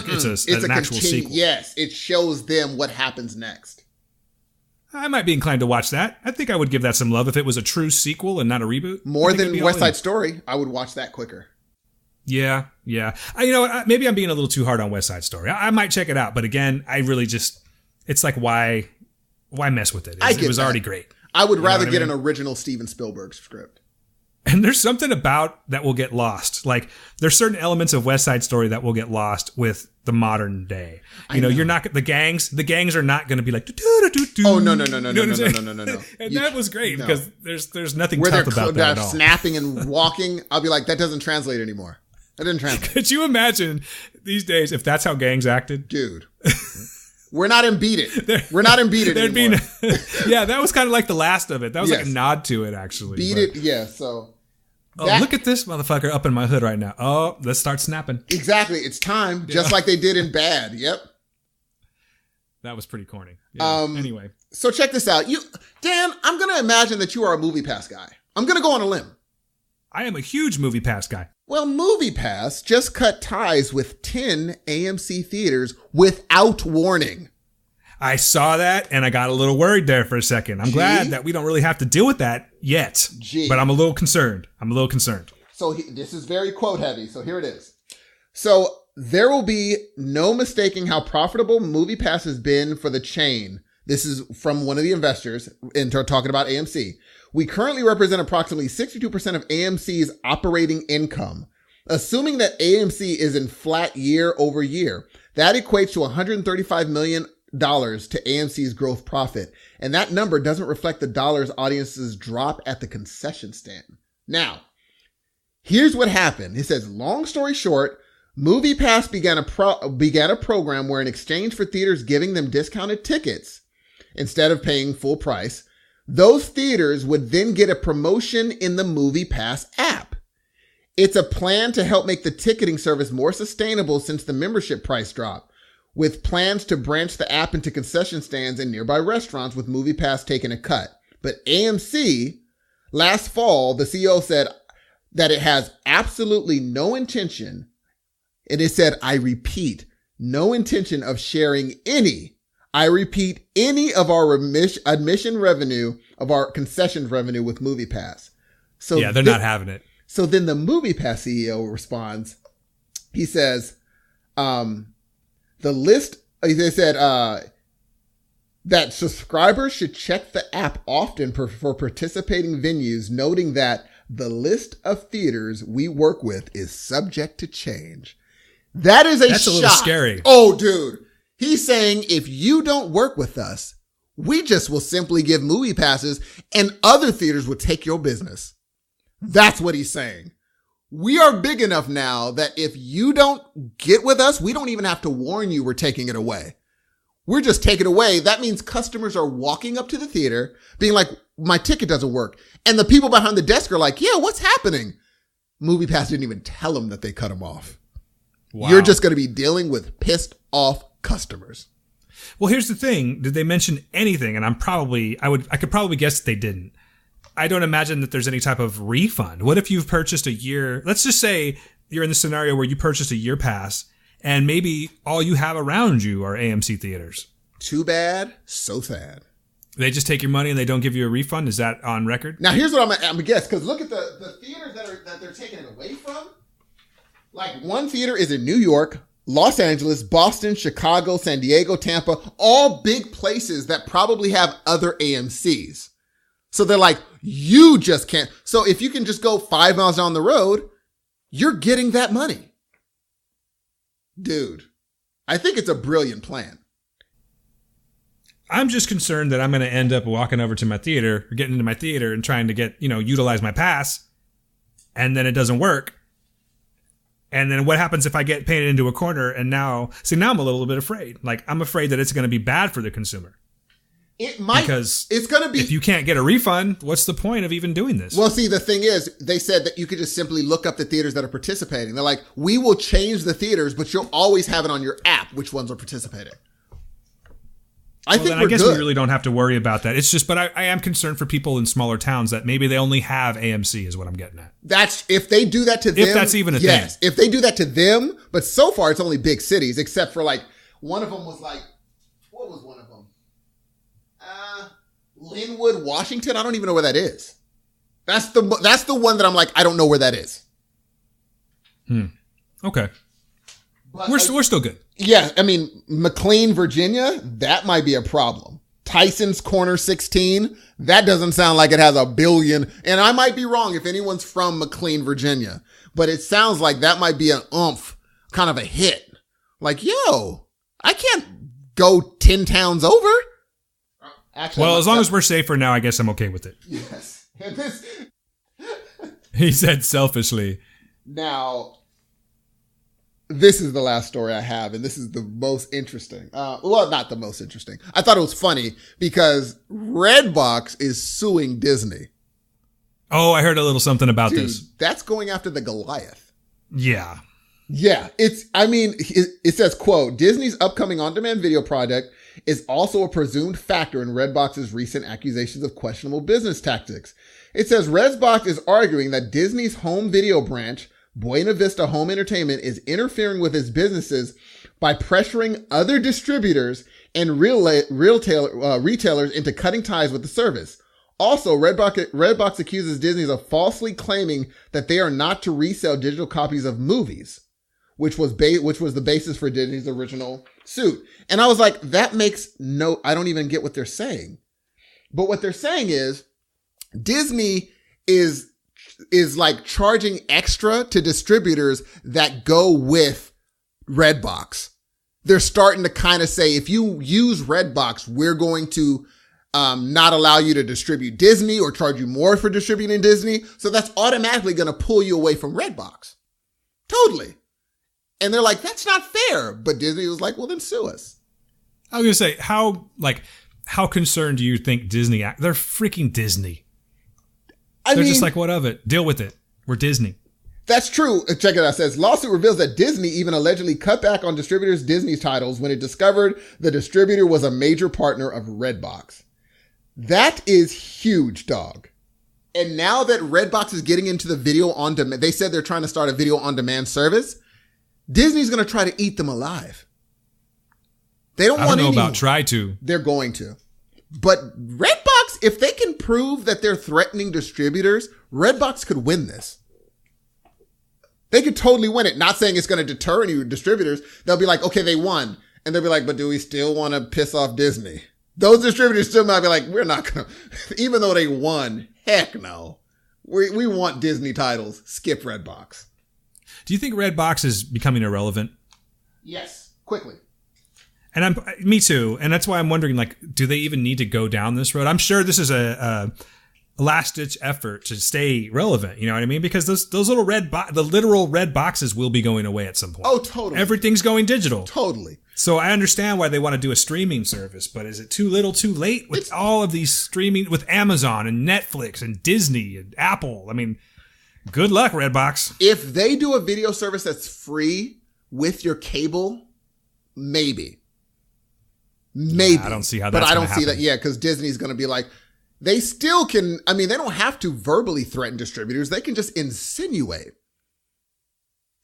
an actual sequel. Yes, it shows them what happens next. I might be inclined to watch that. I think I would give that some love if it was a true sequel and not a reboot. More than West Side Story, I would watch that quicker. Yeah. Maybe I'm being a little too hard on West Side Story. I might check it out, but again, I really it's like, why mess with it? It was already great. I would rather get an original Steven Spielberg script. And there's something about that will get lost. Like, there's certain elements of West Side Story that will get lost with the modern day. You're not the gangs are not going to be like, oh no. And that was great because there's nothing tough about that at all. Snapping and walking, I'll be like, that doesn't translate anymore. That didn't translate. Could you imagine these days if that's how gangs acted? Dude. We're not in Beat It. We're not in Beat It anymore. Yeah, that was kind of like the last of it. That was like a nod to it, actually. Beat It, yeah, so. Look at this motherfucker up in my hood right now. Oh, let's start snapping. Exactly. It's time. Just like they did in Bad. Yep. That was pretty corny. Yeah. Anyway. So check this out. Dan, I'm going to imagine that you are a MoviePass guy. I'm going to go on a limb. I am a huge MoviePass guy. Well, MoviePass just cut ties with 10 AMC theaters without warning. I saw that and I got a little worried there for a second. I'm glad that we don't really have to deal with that yet. But I'm a little concerned. So this is very quote heavy. So here it is. So there will be no mistaking how profitable MoviePass has been for the chain. This is from one of the investors talking about AMC. We currently represent approximately 62% of AMC's operating income. Assuming that AMC is in flat year over year, that equates to $135 million to AMC's gross profit. And that number doesn't reflect the dollars audiences drop at the concession stand. Now, here's what happened. It says, long story short, MoviePass began a program where in exchange for theaters giving them discounted tickets instead of paying full price, those theaters would then get a promotion in the MoviePass app. It's a plan to help make the ticketing service more sustainable since the membership price drop, with plans to branch the app into concession stands and nearby restaurants with MoviePass taking a cut. But AMC, last fall, the CEO said that it has absolutely no intention, and it said, I repeat, no intention of sharing any of our admission revenue, of our concessions revenue with MoviePass. So yeah, they're not having it. So then the MoviePass CEO responds. He says, they said that subscribers should check the app often for participating venues, noting that the list of theaters we work with is subject to change. That's a little scary. Oh, dude. He's saying if you don't work with us, we just will simply give movie passes and other theaters will take your business. That's what he's saying. We are big enough now that if you don't get with us, we don't even have to warn you we're taking it away. We're just taking it away. That means customers are walking up to the theater being like, my ticket doesn't work. And the people behind the desk are like, yeah, what's happening? MoviePass didn't even tell them that they cut them off. Wow. You're just going to be dealing with pissed off customers. Well, here's the thing. Did they mention anything? And I could probably guess that they didn't. I don't imagine that there's any type of refund. What if you've purchased a year? Let's just say you're in the scenario where you purchased a year pass and maybe all you have around you are AMC theaters. Too bad, so sad. They just take your money and they don't give you a refund? Is that on record? Now, here's what I'm going to guess, because look at the theaters that they're taking it away from. Like, one theater is in New York, Los Angeles, Boston, Chicago, San Diego, Tampa, all big places that probably have other AMCs. So they're like, you just can't. So if you can just go 5 miles down the road, you're getting that money. Dude, I think it's a brilliant plan. I'm just concerned that I'm going to end up walking over to my theater or getting into my theater and trying to get, utilize my pass. And then it doesn't work. And then what happens if I get painted into a corner and now I'm a little bit afraid. Like, I'm afraid that it's going to be bad for the consumer. It might. Because it's going to be. If you can't get a refund, what's the point of even doing this? Well, see, the thing is, they said that you could just simply look up the theaters that are participating. They're like, we will change the theaters, but you'll always have it on your app which ones are participating. I guess we really don't have to worry about that. It's just, but I am concerned for people in smaller towns that maybe they only have AMC is what I'm getting at. That's, if they do that to them. If that's even a thing. Yes, if they do that to them, but so far it's only big cities, except for like, one of them was like, what was one of them? Linwood, Washington. I don't even know where that is. That's the one that I'm like, I don't know where that is. Okay. But we're still good. Yeah, I mean, McLean, Virginia, that might be a problem. Tyson's Corner 16, that doesn't sound like it has a billion. And I might be wrong if anyone's from McLean, Virginia, but it sounds like that might be an kind of a hit. Like, yo, I can't go 10 towns over. Actually, well, as long as we're safer now, I guess I'm okay with it. Yes. He said selfishly. Now, this is the last story I have, and this is the most interesting. Well, not the most interesting. I thought it was funny because Redbox is suing Disney. Oh, I heard a little something about this. That's going after the Goliath. Yeah. Yeah. It says, quote, Disney's upcoming on-demand video project is also a presumed factor in Redbox's recent accusations of questionable business tactics. It says Redbox is arguing that Disney's home video branch, Buena Vista Home Entertainment, is interfering with its businesses by pressuring other distributors and retailers into cutting ties with the service. Also, Redbox accuses Disney of falsely claiming that they are not to resell digital copies of movies, which was the basis for Disney's original suit. And I was like, I don't even get what they're saying. But what they're saying is Disney is like charging extra to distributors that go with Redbox. They're starting to kind of say, if you use Redbox, we're going to not allow you to distribute Disney or charge you more for distributing Disney. So that's automatically going to pull you away from Redbox. Totally. And they're like, that's not fair. But Disney was like, well, then sue us. I was going to say, how concerned do you think Disney act? They're freaking Disney. They're just like, what of it? Deal with it. We're Disney. That's true. Check it out. It says, lawsuit reveals that Disney even allegedly cut back on distributors' Disney titles when it discovered the distributor was a major partner of Redbox. That is huge, dog. And now that Redbox is getting into the video on demand, they said they're trying to start a video on demand service. Disney's going to try to eat them alive. They don't want I don't know about try to. They're going to. But Redbox, if they can prove that they're threatening distributors, Redbox could win this. They could totally win it. Not saying it's going to deter any distributors. They'll be like, okay, they won. And they'll be like, but do we still want to piss off Disney? Those distributors still might be like, we're not going to, even though they won, heck no. We want Disney titles. Skip Redbox. Do you think Redbox is becoming irrelevant? Yes, quickly. And me too. And that's why I'm wondering, like, do they even need to go down this road? I'm sure this is a last-ditch effort to stay relevant. You know what I mean? Because those little the literal red boxes will be going away at some point. Oh, totally. Everything's going digital. Totally. So I understand why they want to do a streaming service, but is it too little, too late with all of these streaming with Amazon and Netflix and Disney and Apple? I mean, good luck, Redbox. If they do a video service that's free with your cable, maybe. Yeah, I don't see how that's going to happen. But I don't see that. Yeah, because Disney's going to be like, they still can, I mean, they don't have to verbally threaten distributors. They can just insinuate.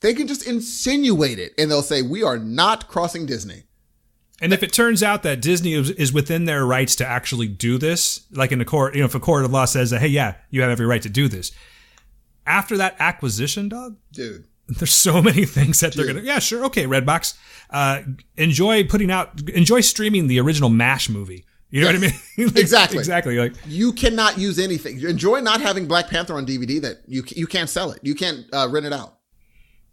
They can just insinuate it, and they'll say, we are not crossing Disney. And if it turns out that Disney is within their rights to actually do this, like in the court, if a court of law says that, hey, yeah, you have every right to do this. After that acquisition, dog, dude, there's so many things that they're gonna. Yeah, sure, okay, Redbox. Enjoy streaming the original MASH movie. You know what I mean? Like, exactly. Like, you cannot use anything. Enjoy not having Black Panther on DVD. That you can't sell it. You can't rent it out.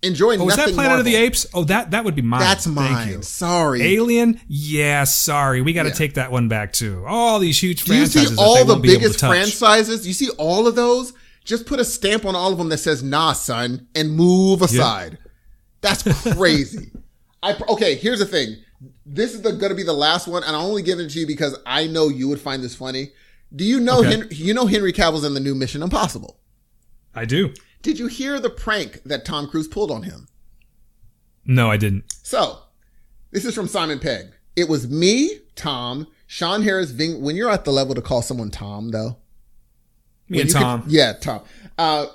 Enjoy nothing. Was that Planet Marvel. of the Apes? Oh, that would be mine. That's mine. Thank you. Sorry. Alien? Yeah, sorry. We got to take that one back too. All these huge franchises. Do you see all the biggest franchises? You see all of those? Just put a stamp on all of them that says, nah, son, and move aside. Yeah. That's crazy. Okay, here's the thing. This is going to be the last one, and I'm only giving it to you because I know you would find this funny. Do you know Henry Cavill's in the new Mission Impossible? I do. Did you hear the prank that Tom Cruise pulled on him? No, I didn't. So, this is from Simon Pegg. It was me, Tom, Sean Harris, Ving. When you're at the level to call someone Tom, though. Me and Tom. Tom.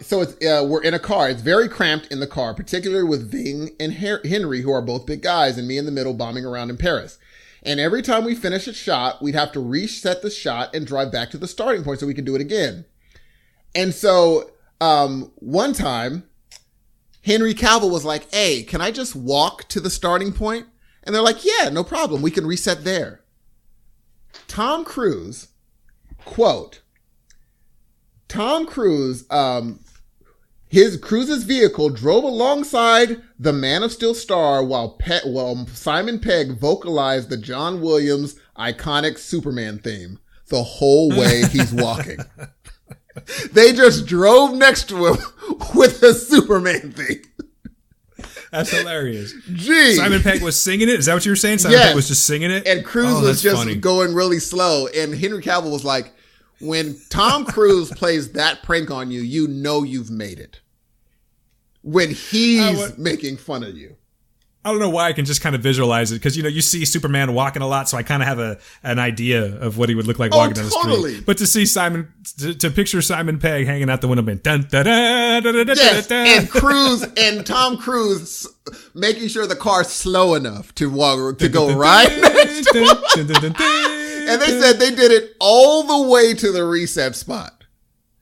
So it's we're in a car. It's very cramped in the car, particularly with Ving and Henry, who are both big guys, and me in the middle bombing around in Paris. And every time we finish a shot, we'd have to reset the shot and drive back to the starting point so we could do it again. And so one time, Henry Cavill was like, hey, can I just walk to the starting point? And they're like, yeah, no problem. We can reset there. Tom Cruise, quote, Tom Cruise, Cruise's vehicle drove alongside the Man of Steel star while Simon Pegg vocalized the John Williams iconic Superman theme the whole way he's walking. They just drove next to him with the Superman theme. That's hilarious. Gee. Simon Pegg was singing it? Is that what you were saying? Simon Pegg was just singing it? And Cruise was just going really slow. And Henry Cavill was like, when Tom Cruise plays that prank on you, you know you've made it. When he's making fun of you. I don't know why I can just kind of visualize it because, you see Superman walking a lot, so I kind of have an idea of what he would look like walking down the street. But to see to picture Simon Pegg hanging out the window, being dun, dun, dun, dun, dun, yes, dun, and Cruise and Tom Cruise making sure the car's slow enough to go right next to him. And they said they did it all the way to the reset spot.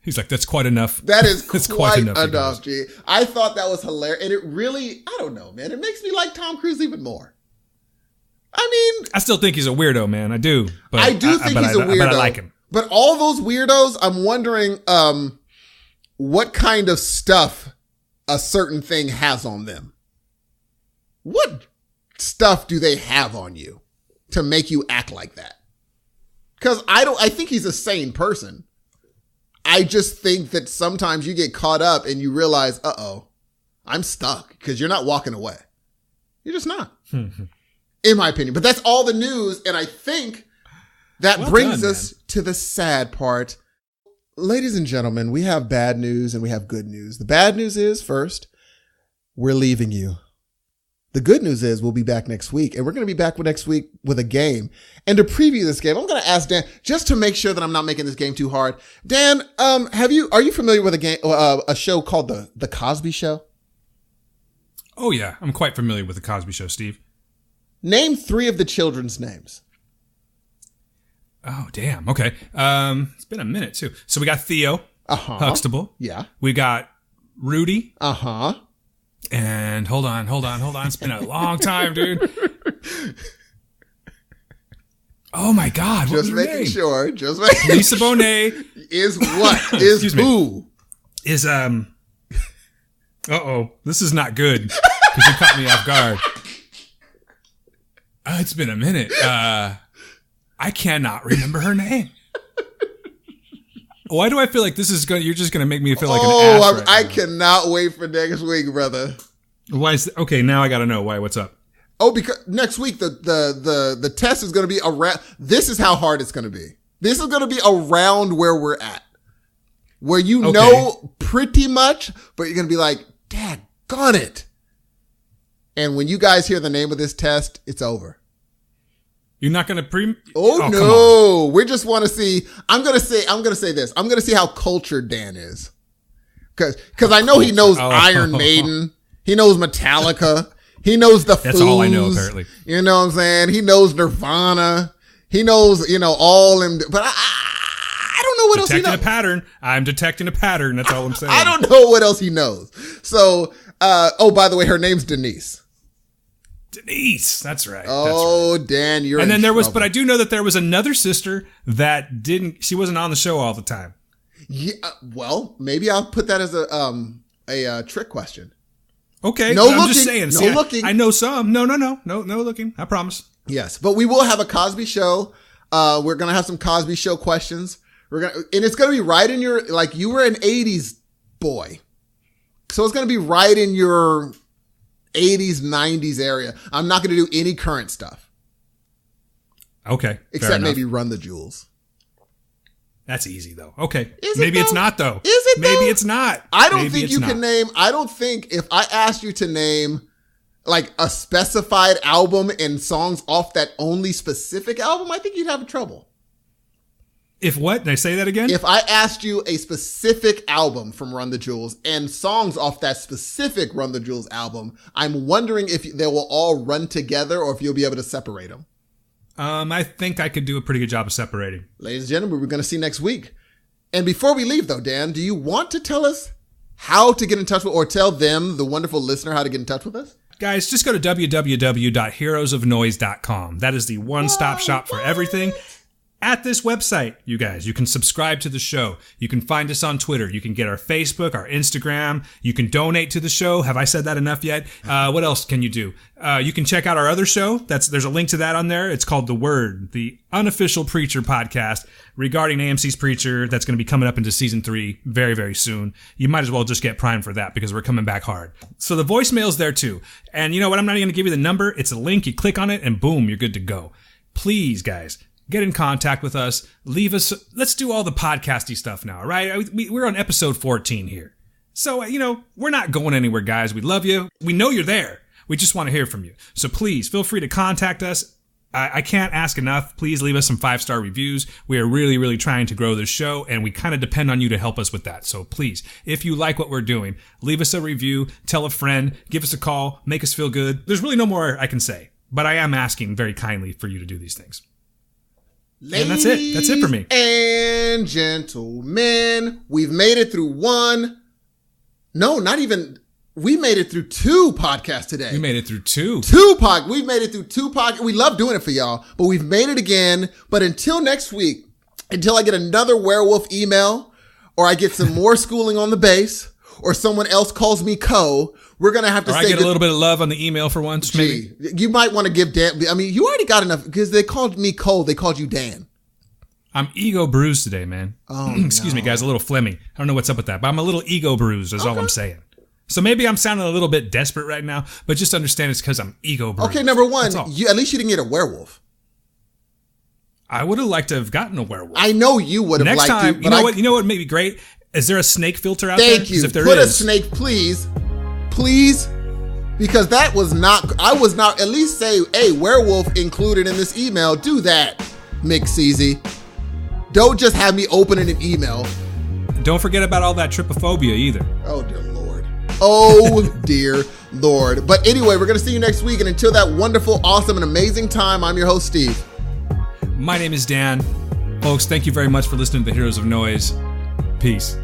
He's like, that's quite enough. That is quite enough, G. I thought that was hilarious. And it really, I don't know, man. It makes me like Tom Cruise even more. I mean, I still think he's a weirdo, man. I do. But I do think he's a weirdo. But I like him. But all those weirdos, I'm wondering what kind of stuff a certain thing has on them. What stuff do they have on you to make you act like that? Because I think he's a sane person. I just think that sometimes you get caught up and you realize, I'm stuck because you're not walking away. You're just not, in my opinion. But that's all the news. And I think that brings us to the sad part. Ladies and gentlemen, we have bad news and we have good news. The bad news is, first, we're leaving you. The good news is we'll be back next week, and we're going to be back next week with a game. And to preview this game, I'm going to ask Dan, just to make sure that I'm not making this game too hard. Dan, are you familiar with a show called The Cosby Show? Oh yeah, I'm quite familiar with The Cosby Show, Steve. Name 3 of the children's names. Oh damn. Okay. It's been a minute too. So we got Theo, Huxtable. Yeah. We got Rudy. And hold on. It's been a long time, dude. Oh my God. Just making sure. Lisa Bonet. Is what? Is who? Is, this is not good. Because you caught me off guard. It's been a minute. I cannot remember her name. Why do I feel like you're just going to make me feel like an ass right I now? cannot wait for next week, brother. Why is okay, now I got to know why. What's up? Oh, because next week the test is going to be around. This is how hard it's going to be. This is going to be around where we're at. Where you know pretty much, but you're going to be like, daggone it. And when you guys hear the name of this test, it's over. You're not going to Oh no. We just want to see. I'm going to say this. I'm going to see how cultured Dan is. Cause I know he knows Iron Maiden. He knows Metallica. He knows the Foos. That's all I know, apparently. You know what I'm saying? He knows Nirvana. He knows, all them, but I don't know what else he knows. Detecting a pattern. I'm detecting a pattern. That's all I'm saying. I don't know what else he knows. So, by the way, her name's Denise. Denise. That's right. Oh, that's right. Dan, you're And then there was, trouble. but I do know that there was another sister that she wasn't on the show all the time. Yeah, well, maybe I'll put that as a trick question. Okay. No I'm looking. just saying. No See, looking. I know some. No looking. I promise. Yes, but we will have a Cosby Show. We're gonna have some Cosby Show questions. And it's gonna be right in your, like, you were an 80s boy, so it's gonna be right in your 80s, 90s area. I'm not gonna do any current stuff. Okay. Except maybe Run the Jewels. That's easy though. Okay. Is it maybe though? it's not though. Is it though? Maybe it's not. I don't Maybe think it's you not. can name, I don't think if I asked you to name like a specified album and songs off that only specific album, I think you'd have trouble. If what? Did I say that again? If I asked you a specific album from Run the Jewels and songs off that specific Run the Jewels album, I'm wondering if they will all run together or if you'll be able to separate them. I think I could do a pretty good job of separating. Ladies and gentlemen, we're going to see next week. And before we leave though, Dan, do you want to tell us how to get in touch with, or tell them, the wonderful listener, how to get in touch with us? Guys, just go to www.heroesofnoise.com. That is the one-stop shop for everything. At this website, you guys, you can subscribe to the show. You can find us on Twitter. You can get our Facebook, our Instagram. You can donate to the show. Have I said that enough yet? What else can you do? You can check out our other show. There's a link to that on there. It's called The Word, the unofficial Preacher podcast regarding AMC's Preacher. That's going to be coming up into season 3 very, very soon. You might as well just get primed for that because we're coming back hard. So the voicemail's there too. And you know what? I'm not even going to give you the number. It's a link. You click on it and boom, you're good to go. Please, guys, get in contact with us. Leave us. Let's do all the podcasty stuff now, right? We're on episode 14 here. So, we're not going anywhere, guys. We love you. We know you're there. We just want to hear from you. So please feel free to contact us. I can't ask enough. Please leave us some 5-star reviews. We are really, really trying to grow this show, and we kind of depend on you to help us with that. So please, if you like what we're doing, leave us a review, tell a friend, give us a call, make us feel good. There's really no more I can say, but I am asking very kindly for you to do these things. And that's it. That's it for me. And gentlemen, we've made it through we made it through 2 podcasts today. We made it through 2. We've made it through 2 podcasts. We love doing it for y'all, but we've made it again. But until next week, until I get another werewolf email, or I get some more schooling on the bass, or someone else calls me Co, we're going to have to say... I get a little bit of love on the email for once, maybe. You might want to give Dan... I mean, you already got enough, because they called me Cole. They called you Dan. I'm ego bruised today, man. Oh, Excuse me, guys, a little phlegmy. I don't know what's up with that, but I'm a little ego bruised is all I'm saying. So maybe I'm sounding a little bit desperate right now, but just understand it's because I'm ego bruised. Okay, number one, at least you didn't get a werewolf. I would have liked to have gotten a werewolf. I know you would have liked to. Next time, you know what may be great? Is there a snake filter out there? Thank you. If there Put is, a snake, please. Please. Because that was not, I was not, at least say, hey, werewolf included in this email. Do that, Mick Ceasy. Don't just have me opening an email. Don't forget about all that trypophobia either. Oh, dear Lord. Oh, dear Lord. But anyway, we're going to see you next week. And until that wonderful, awesome, and amazing time, I'm your host, Steve. My name is Dan. Folks, thank you very much for listening to the Heroes of Noise. Peace.